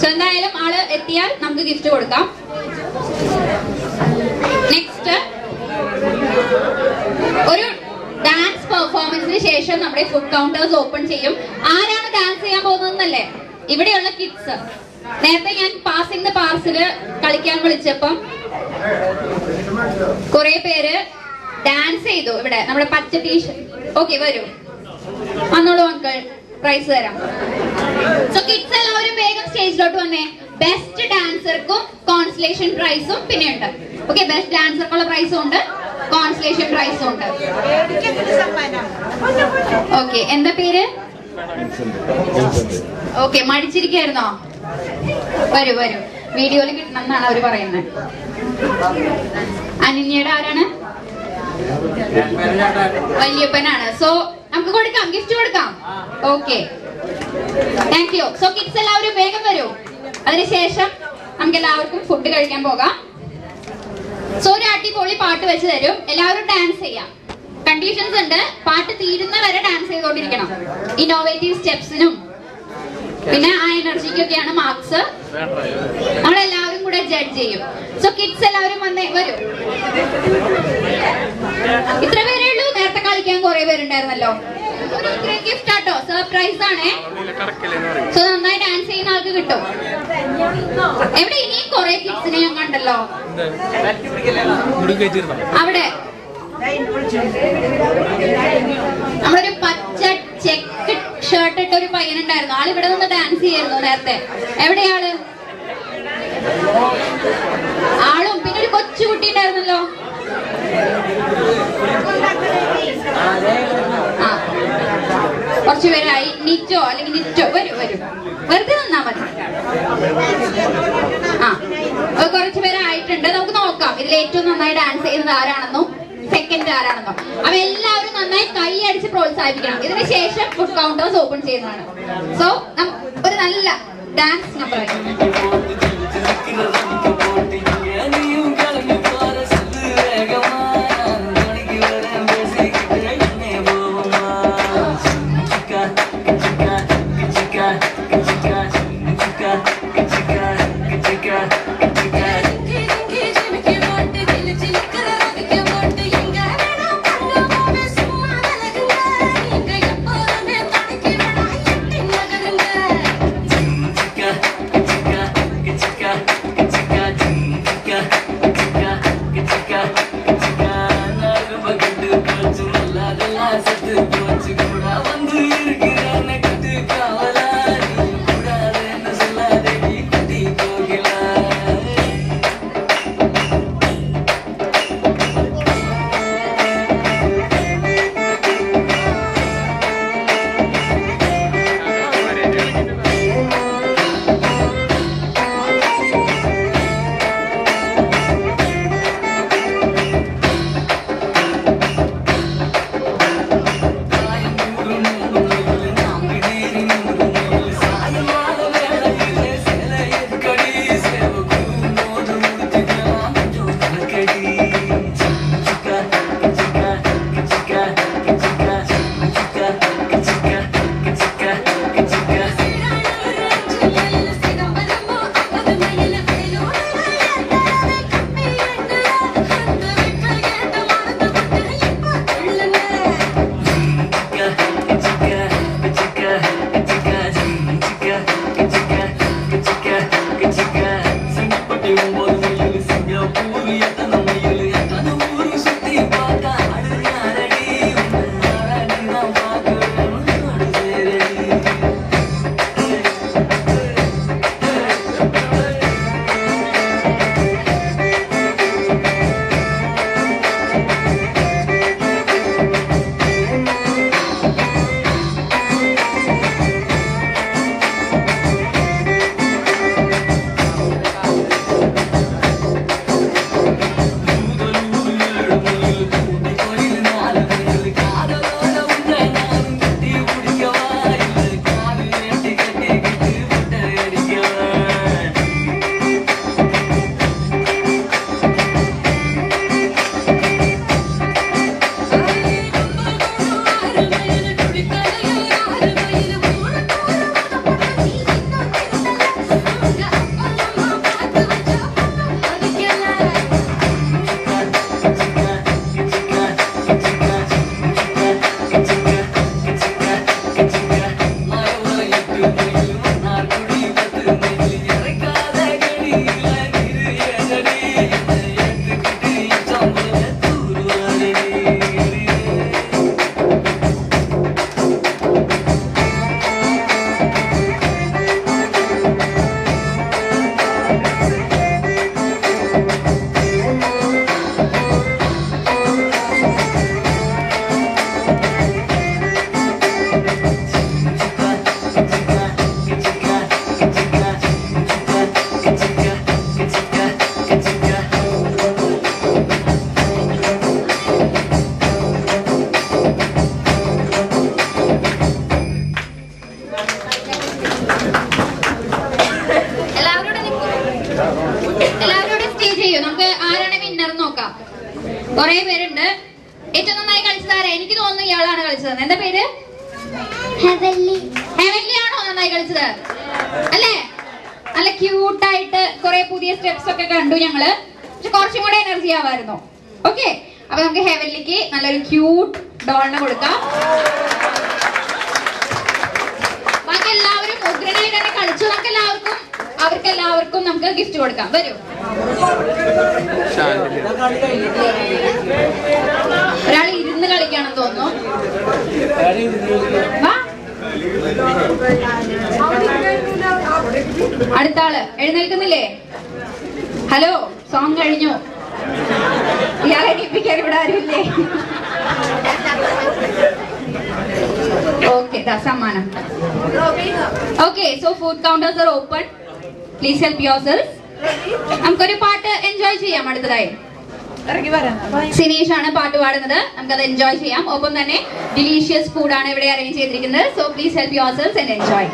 സോ എന്തായാലും ആള് എത്തിയാൽ നമുക്ക് ഗിഫ്റ്റ് കൊടുക്കാം. നെക്സ്റ്റ് ഒരു ഡാൻസ് പെർഫോമൻസിന് ശേഷം നമ്മുടെ ഫുഡ് കൗണ്ടേഴ്സ് ഓപ്പൺ ചെയ്യും. ആരാണ് ഡാൻസ് ചെയ്യാൻ പോകുന്നതെന്നല്ലേ? ഇവിടെയുള്ള കിഡ്സ്. നേരത്തെ ഞാൻ പാസിംഗ് ദ പാർസല് കളിക്കാൻ വിളിച്ചപ്പം കുറെ പേര് ഡാൻസ് ചെയ്തു. ഇവിടെ നമ്മുടെ പച്ച ടീഷർട്ട്. ഓക്കെ, വരൂ, വന്നോളൂ അങ്കിൾ, പ്രൈസ് തരാം. സോ കിഡ്സ് എല്ലാവരും വേഗം സ്റ്റേജിലോട്ട് വന്നേ. ബെസ്റ്റ് ഡാൻസർക്കും കോൺസലേഷൻ പ്രൈസും പിന്നെ ഉണ്ട്. ഓക്കെ, ബെസ്റ്റ് ഡാൻസർക്കുള്ള പ്രൈസും ഉണ്ട്, കോൺസലേഷൻ പ്രൈസും ഉണ്ട്. ഓക്കെ, എന്താ പേര്? ഓക്കെ, മടിച്ചിരിക്കായിരുന്നോ? വരൂ വരൂ, വീഡിയോയിൽ കിട്ടണം എന്നാണ് അവര് പറയുന്നത്. അനന്യയുടെ ആരാണ്? വല്യപ്പനാണ്. സോ നമുക്ക് കൊടുക്കാം, ഗിഫ്റ്റ് കൊടുക്കാം. Okay, thank you. So kids എല്ലാവരും വേഗം വരൂ. അതിനുശേഷം നമുക്ക് എല്ലാവർക്കും ഫുഡ് കഴിക്കാൻ പോകാം. സോ ഒരു അടിപൊളി പാട്ട് വെച്ച് തരും, എല്ലാവരും ഡാൻസ് ചെയ്യാം. കണ്ടീഷൻസ് ഉണ്ട്. പാട്ട് തീരുന്ന വരെ ഡാൻസ് ചെയ്തുകൊണ്ടിരിക്കണം. ഇന്നോവേറ്റീവ് സ്റ്റെപ്സിനും പിന്നെ ആ എനർജിക്കൊക്കെയാണ് മാർക്സ്. നമ്മളെല്ലാവരും കൂടെ ജഡ്ജ് ചെയ്യും. സോ കിഡ്സ് എല്ലാവരും വന്നേ, വരൂ. ഇത്ര പേരേ ഉള്ളൂ. നേരത്തെ കളിക്കാൻ കുറെ പേരുണ്ടായിരുന്നല്ലോ. ഒരു ഗിഫ്റ്റ് ആട്ടോ, സർപ്രൈസ് ആണേ. സോ നന്നായി ഡാൻസ് ചെയ്യുന്ന ആൾക്ക് കിട്ടും. എവിടെ ഇനിയും കുറെ കിഡ്സിനെ ഞാൻ കണ്ടല്ലോ അവിടെ. നമ്മളൊരു പച്ച ചെക്ക് ഷർട്ട് ഇട്ട ഒരു പയ്യനുണ്ടായിരുന്നു. ആളിവിടെ നിന്ന് ഡാൻസ് ചെയ്യായിരുന്നു നേരത്തെ. എവിടെയാള്? ആളും പിന്നെ ഒരു കൊച്ചുകുട്ടി ഉണ്ടായിരുന്നല്ലോ. ആ, കുറച്ചു പേരായി. നിറ്റോ അല്ലെങ്കിൽ നിറ്റോ, വരൂ വരൂ, വെറുതെ നിന്നാ മതി. ആ, കുറച്ചു പേരായിട്ടുണ്ട്. നമുക്ക് നോക്കാം ഇതിൽ ഏറ്റവും നന്നായി ഡാൻസ് ചെയ്യുന്നത് ആരാണെന്നും സെക്കൻഡ് ആരാണെന്നോ. അപ്പൊ എല്ലാവരും നന്നായി കൈ അടിച്ച് പ്രോത്സാഹിപ്പിക്കണം. ഇതിന് ശേഷം ഫുഡ് കൗണ്ടേഴ്സ് ഓപ്പൺ ചെയ്യുന്നതാണ്. സോ ഒരു നല്ല ഡാൻസ് നമ്പർ Chica, കുറെ പേരുണ്ട്. ഏറ്റവും നന്നായി കളിച്ചതാരാ? എനിക്ക് തോന്നുന്നു ഇയാളാണ് കളിച്ചത്. എന്താ പേര്? ഹെവൻലി. ഹെവൻലി ആണോ നന്നായി കളിച്ചത്? അല്ലേ? നല്ല ക്യൂട്ടായിട്ട് കുറെ പുതിയ സ്റ്റെപ്സ് ഒക്കെ കണ്ടു ഞങ്ങള്. പക്ഷെ കുറച്ചും കൂടെ എനർജി ആവായിരുന്നു. ഓക്കെ, അപ്പൊ നമുക്ക് ഹെവൻലിക്ക് നല്ലൊരു ക്യൂട്ട് ഡോളിനെ കൊടുക്കാം. ബാക്കി എല്ലാവരും ഉഗ്രനായി തന്നെ കളിച്ചു. അവർക്കെല്ലാവർക്കും നമുക്ക് ഗിഫ്റ്റ് കൊടുക്കാം. വരൂ. ഒരാൾ ഇരുന്ന് കളിക്കാണെന്ന് തോന്നുന്നു. അടുത്ത ആള് എഴുന്നേൽക്കുന്നില്ലേ? ഹലോ, സോങ് കഴിഞ്ഞു. ഇയാളെ എണീപ്പിക്കാൻ ഇവിടെ ആരുമില്ലേ? ഓക്കെ, സമ്മാനം. Okay, so food counters are open. Please help yourself. നമുക്കൊരു പാട്ട് എൻജോയ് ചെയ്യാം. അടുത്തതായി സിനീഷ് ആണ് പാട്ട് പാടുന്നത്. നമുക്കത് എൻജോയ് ചെയ്യാം. ഒപ്പം തന്നെ ഡിലീഷ്യസ് ഫുഡ് ആണ് ഇവിടെ അറേഞ്ച് ചെയ്തിരിക്കുന്നത്. So please help yourself and enjoy.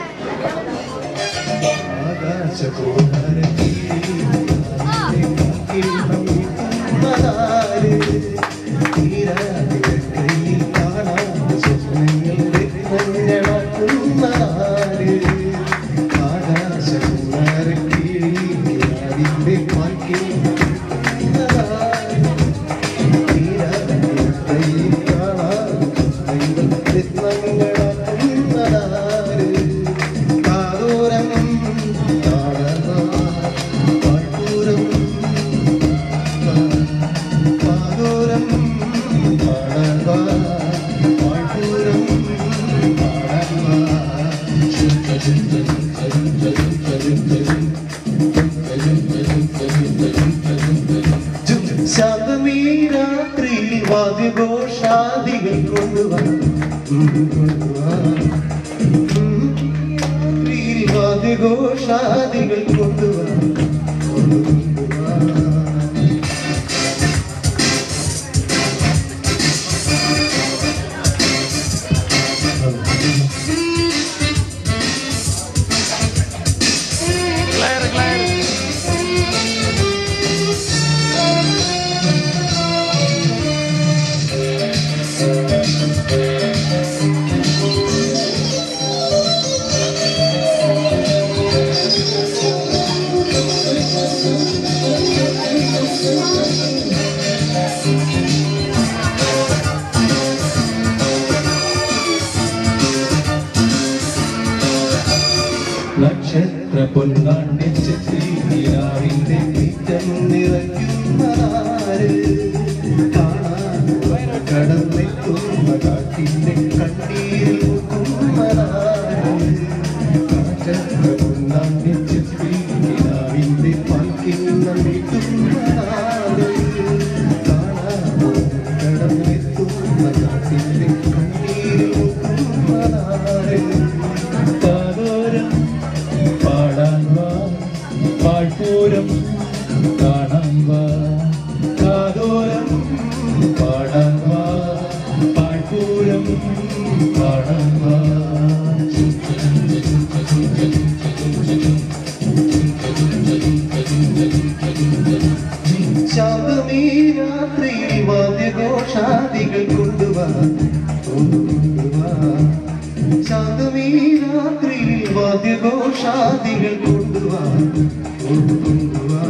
നക്ഷത്ര പൊന്നാണ്യ ചിത്രീരാവിന്റെ മുറ്റം നിറയ്ക്കുന്നതാര് കാണാൻ കടന്നെത്തുന്ന കാറ്റിന്റെ കണ്ണീരിൽ മുക്കുന്നതാര് കാറ്റത്ത് പൊന്നാണ്ടി ചെപ്പി നിലാവിന്റെ പാൽക്കിണ്ണം വീട്ടുന്നതാര് കാണാൻ കടന്നെത്തുന്ന കാറ്റിന്റെ കണ്ണീരിൽ മുക്കുന്നതാര് കാതോരം പാടാൻ വാ പാഴ്പൂരം കാണാൻ വാ കാതോരം പാടാൻ വാ പാഴ്പൂരം കാണാൻ വാ ശാന്തമീ രാത്രിയിൽ വാദ്യഘോഷാദികൾ കൊണ്ടുവാ കൊണ്ടുവാ ശാന്തമീ രാത്രിയിൽ വാദ്യഘോഷാദികൾ കൊണ്ടുവാ കൊണ്ടുവാ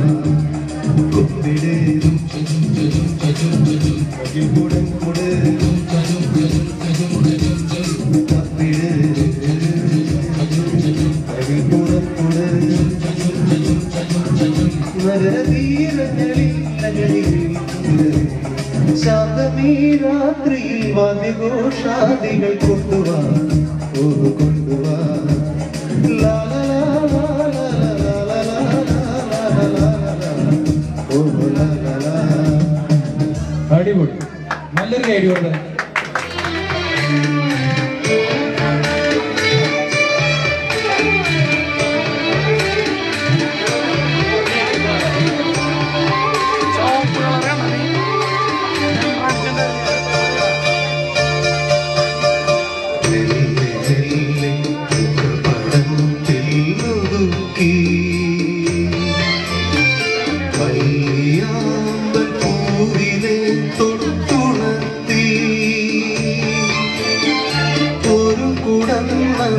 കൊണ്ടിടേതും കൂടൻ കൂടേതും ശാന്തമീ രാത്രിയിൽ വാദ്യഘോഷാദികൾ കൊണ്ടുവാ കൊണ്ടുവാ അടിപൊളി നല്ലൊരു ഐഡിയ ഉണ്ട്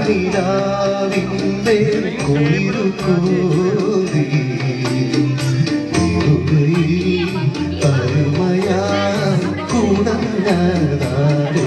നിലാവിന്റെ കുളിരു കോരി അരുമയാ കുടഞ്ഞതാര്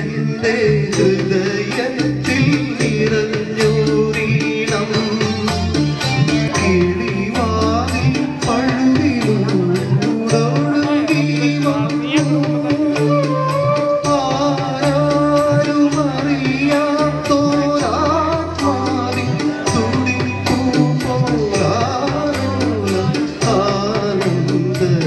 എന്റെ ഹൃദയത്തിൽ നിറഞ്ഞോരീണം കിളിവാതിൽ പഴുതിലൂടൊഴുകി വന്നു ആരാരും അറിയാത്തോരാത്മാവിൻ തുടിപ്പൂ പോലാലോലം ആനന്ദനൃത്തമാകും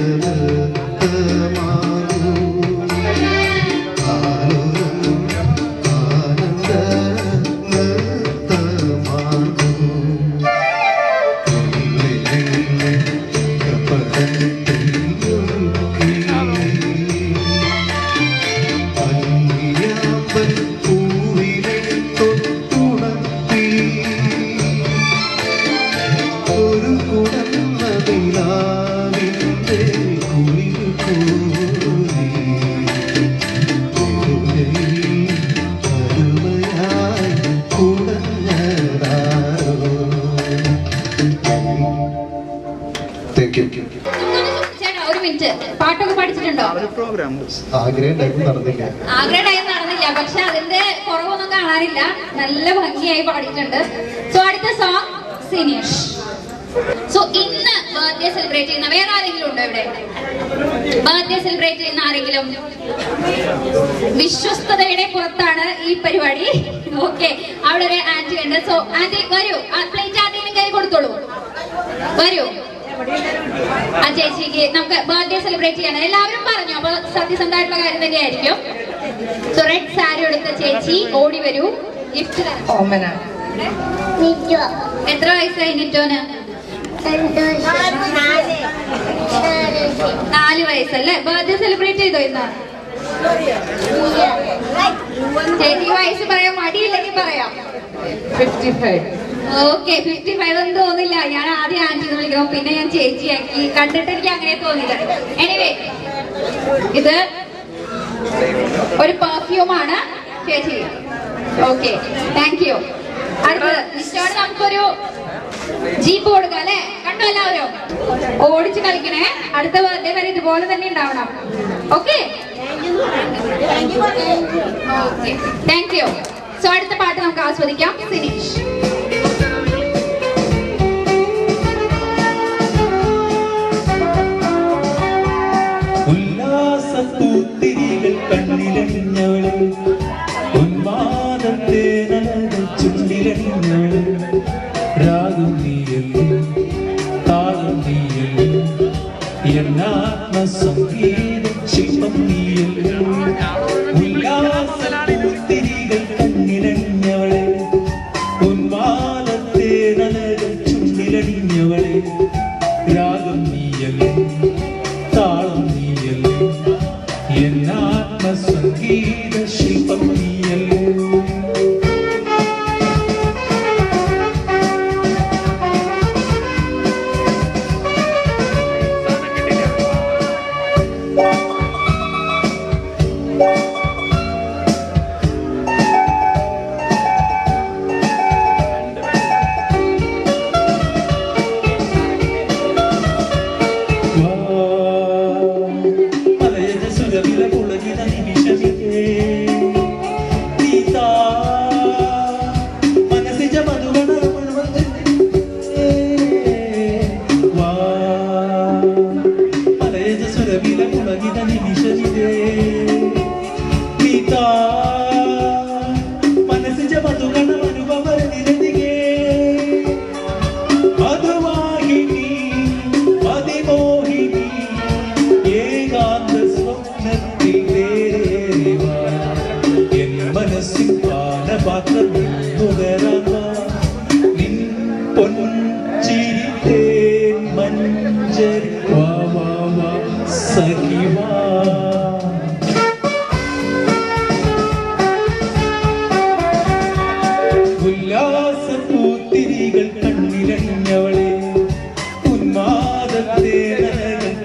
ചേട്ടാ ഒരു മിനിറ്റ്, പാട്ടൊക്കെ പഠിച്ചിട്ടുണ്ടോ? ആഗ്രഹം നടന്നില്ല. ആഗ്രഹം നടന്നില്ല, പക്ഷെ അതിന്റെ കുറവൊന്നും കാണാനില്ല. നല്ല ഭംഗിയായി പാടിയിട്ടുണ്ട്. സോ അടുത്ത സോങ് സിനീഷ്. സോ ഇന്ന് ബർത്ത്ഡേ സെലിബ്രേറ്റ് ചെയ്യുന്ന വേറെ ആരെങ്കിലും ഉണ്ടോ ഇവിടെ? ബർത്ത്ഡേ സെലിബ്രേറ്റ് ചെയ്യുന്ന ആരെങ്കിലും? വിശ്വസ്തതയുടെ പുറത്താണ് ഈ പരിപാടി. ഓക്കെ, അവിടെ ഒരു ആന്റി ഉണ്ട്. സോ ആന്റി വരൂ, പ്ലേറ്റ് ആദ്യം കൈ കൊടുത്തോളൂ. വരൂ ആ ചേച്ചിക്ക് നമുക്ക് ബർത്ത്ഡേ സെലിബ്രേറ്റ് ചെയ്യണം. എല്ലാവരും പറഞ്ഞു, അപ്പൊ സത്യസന്ധമായിട്ടുള്ള കാര്യം തന്നെയായിരിക്കും. സോ റെഡ് സാരി എടുത്ത ചേച്ചി ഓടി വരൂ, ഗിഫ്റ്റ് തരാം. എത്ര വയസ്സായി നിറ്റോന്? 4 വയസ്സല്ലേ? ബർത്ത്ഡേ സെലിബ്രേറ്റ് ചെയ്തോ ഇന്ന്? ചേച്ചി വയസ്സ് പറയാം, മടിയില്ലെങ്കിൽ പറയാം. 55. ഓക്കെ 55 ഒന്നും തോന്നില്ല. ഞാൻ ആദ്യം ആന്റി എന്ന് വിളിക്കണം, പിന്നെ ഞാൻ ചേച്ചിയാക്കി. കണ്ടിട്ട് എനിക്ക് അങ്ങനെ തോന്നില്ല. എനിവേ, ഇത് ഒരു പെർഫ്യൂമാണ് ചേച്ചി. Okay, thank you. അടുത്തത് നിശ്ചയോട് നമുക്കൊരു ജീപ്പ് കൊടുക്കാം അല്ലെ? കണ്ടോ എല്ലാവരും? ഓടിച്ച് കളിക്കണേ. അടുത്ത ബർത്ത്ഡേ വരെ ഇതുപോലെ തന്നെ ഉണ്ടാവണം. Okay, okay, thank you. So അടുത്ത പാട്ട് നമുക്ക് ആസ്വദിക്കാം. സിനീഷ്. ഉല്ലാസപ്പൂത്തിരികൾ കണ്ണിലണിഞ്ഞവളെ, ഉന്മാദത്തെ നനത ചുണ്ടിലണിഞ്ഞവളെ, രാഗം നീയല്ലേ താളം നീയല്ലേ, എന്നാത്മസംഗീതം ശില്പം നീയല്ലേ. ഉല്ലാസപ്പൂത്തിരികൾ കണ്ണിലണിഞ്ഞവളെ, ഉന്മാദത്തെ നനത ചുണ്ടിലണിഞ്ഞവളെ, രാഗം നീയല്ലേ താളം നീയല്ലേ, എന്നാത്മസംഗീത ശില്പം നീയല്ലേ. ഉല്ലാസപ്പൂത്തിരികൾ കണ്ണിലണിഞ്ഞവളെ, ഉന്മാദത്തെ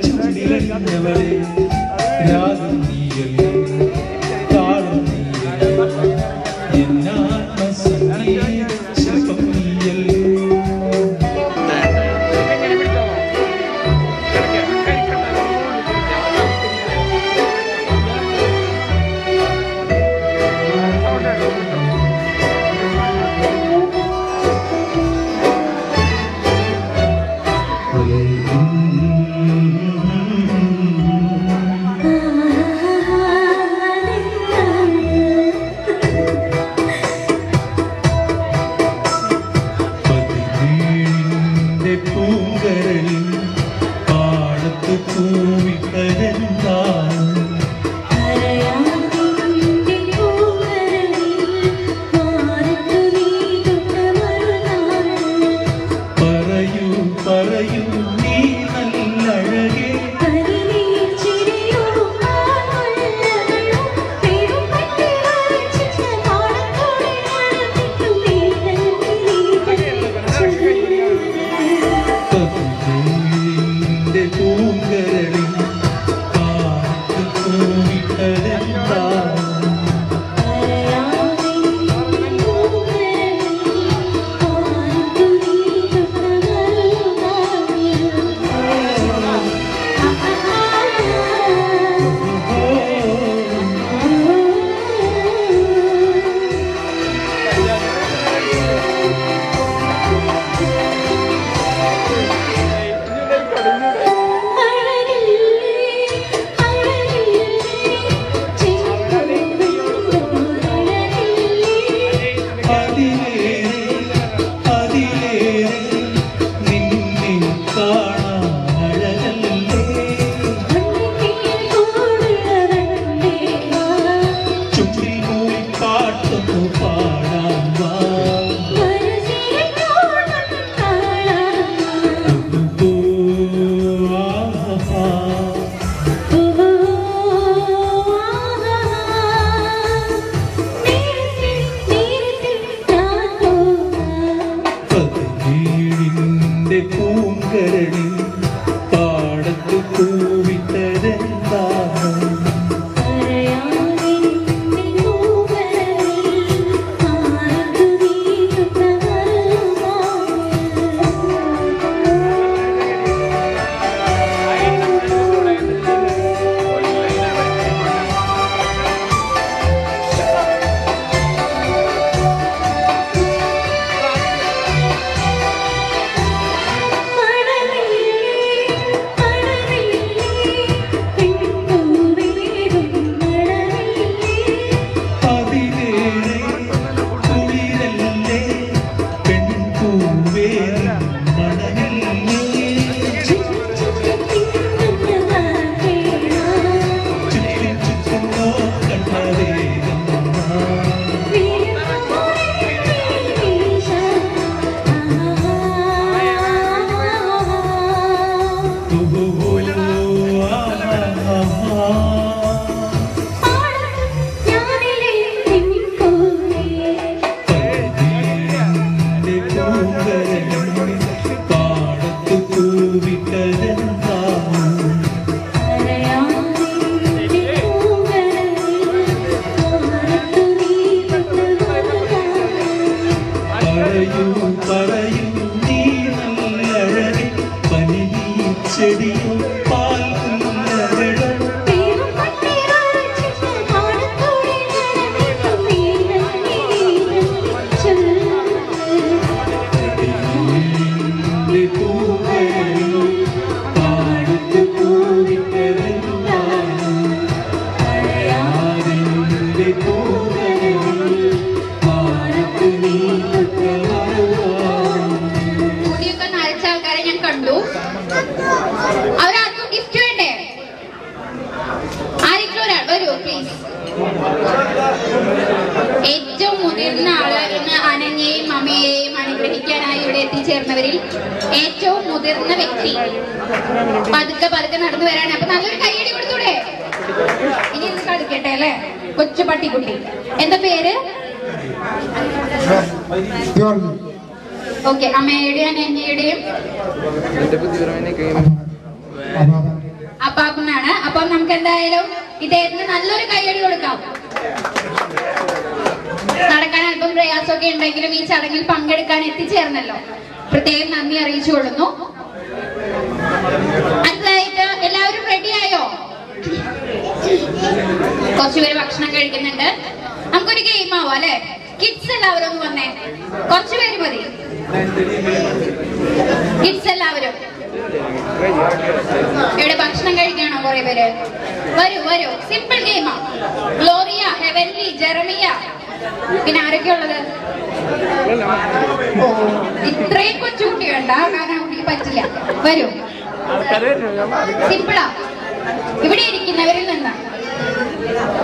ചുണ്ടിലണിഞ്ഞവളെ, രാഗം നീയല്ലേ താളം നീയല്ലേ, എന്നാത്മസംഗീത ശില്പം നീയല്ലേ. പൂങ്കരളിൽ പാടത്ത് പൂവിട്ടതെന്താണ്, പറയൂ പറയൂ നീ നല്ലഴകേ, പൂങ്കരളിൽ പാടത്ത് പൂങ്കരളിൽ പാടത്ത് പൂവിട്ടതെന്താണ് ഏറ്റവും മുതിർന്ന ആള് ഇന്ന് അനന്യയും അമ്മയെയും അനുഗ്രഹിക്കാനായി ഇവിടെ എത്തിച്ചേർന്നവരിൽ ഏറ്റവും മുതിർന്ന വ്യക്തി പതുക്കെ പതുക്കെ നടന്നു വരാണ്. അപ്പൊ നല്ലൊരു കൈയടി കൊടുത്തൂടെ? ഇനി ഇത് കളിക്കട്ടെ അല്ലെ? കൊച്ചു പട്ടിക്കുട്ടി. എന്താ പേര്? ഓക്കെ, അമ്മയുടെയും അനന്യയുടെയും അപ്പാപ്പനാണ്. അപ്പം നമുക്ക് എന്തായാലും ഇദ്ദേഹത്തിന് നല്ലൊരു കൈയടി കൊടുക്കാം. നടക്കാൻ അല്പം പ്രയാസമൊക്കെ ഉണ്ടെങ്കിലും ഈ ചടങ്ങിൽ പങ്കെടുക്കാൻ എത്തിച്ചേർന്നല്ലോ, പ്രത്യേകം നന്ദി അറിയിച്ചു കൊള്ളുന്നു. അടുത്തതായിട്ട് എല്ലാവരും റെഡിയായോ? കുറച്ചുപേര് ഭക്ഷണം കഴിക്കുന്നുണ്ട്. നമുക്കൊരു ഗെയിം ആവാം അല്ലെ? കിഡ്സ് എല്ലാവരും ഒന്ന് വന്നേ, കുറച്ചുപേര് മതി. കിഡ്സ് എല്ലാവരും ഇവിടെ ഭക്ഷണം കഴിക്കാണോ? കുറെ പേര് വരൂ വരൂ. സിമ്പിൾ ഗെയിമാ. ഗ്ലോറിയ, ഹെവൻലി, ജെറമിയ, പിന്നെ ആരൊക്കെ ഉള്ളത്? ഇത്രയും കൊച്ചുകുട്ടി വേണ്ട, കാരണം കുട്ടിക്ക് പറ്റില്ല. വരൂ, സിമ്പിളാ. ഇവിടെ ഇരിക്കുന്നവരിൽ നിന്ന്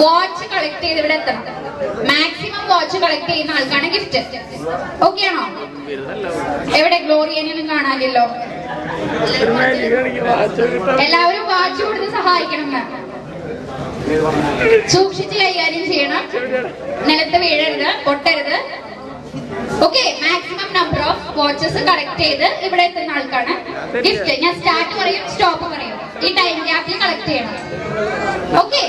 വാച്ച് കളക്ട് ചെയ്ത് ഇവിടെ എത്തണം. മാക്സിമം വാച്ച് കളക്ട് ചെയ്യുന്ന ആൾക്കാണ് ഗിഫ്റ്റ്. ഓക്കെ ആണോ? എവിടെ ഗ്ലോറിയനൊന്നും കാണാനില്ലല്ലോ. എല്ലാവരും വാച്ച് കൊടുത്ത് സഹായിക്കണം. സൂക്ഷിച്ച് കൈകാര്യം ചെയ്യണം, നിലത്ത് വീഴരുത്, പൊട്ടരുത്. Okay, maximum number of watches collect ചെയ്ത് ഇവിടെ എത്തുന്ന ആൾക്കാണ് ഗിഫ്റ്റ്. ഞാൻ സ്റ്റാർട്ട് പറയും, സ്റ്റോപ്പ് പറയും. ഈ ടൈം ഗ്യാപ്പിൽ കളക്ട് ചെയ്യണം. ഓക്കെ,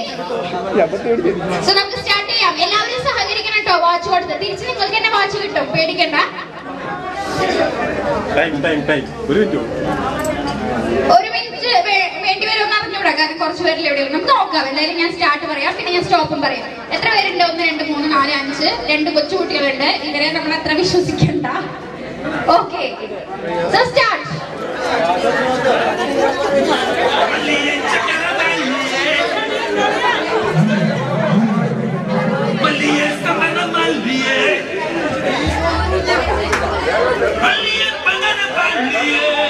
സോ നമുക്ക് സ്റ്റാർട്ട് ചെയ്യാം. എല്ലാവരും സഹകരിക്കണം കേട്ടോ. വാച്ച് കൊടുത്ത് തിരിച്ച് നിങ്ങൾക്ക് തന്നെ വാച്ച് കിട്ടും, പേടിക്കണ്ട. ഒരു മിനിറ്റ് വേണ്ടി വരുമെന്ന് അറിഞ്ഞൂടാ, കാരണം കുറച്ച് പേരിൽ എവിടെ നമുക്ക് നോക്കാം. എന്തായാലും ഞാൻ സ്റ്റാർട്ട് പറയാം, പിന്നെ ഞാൻ സ്റ്റോപ്പും പറയാം. എത്ര പേരുണ്ട്? 1 2 3 4 5 2 കൊച്ചുകുട്ടികളുണ്ട്. ഇവരെ നമ്മൾ അത്ര വിശ്വസിക്കണ്ട. Okay, so start. Aliye pangana paliye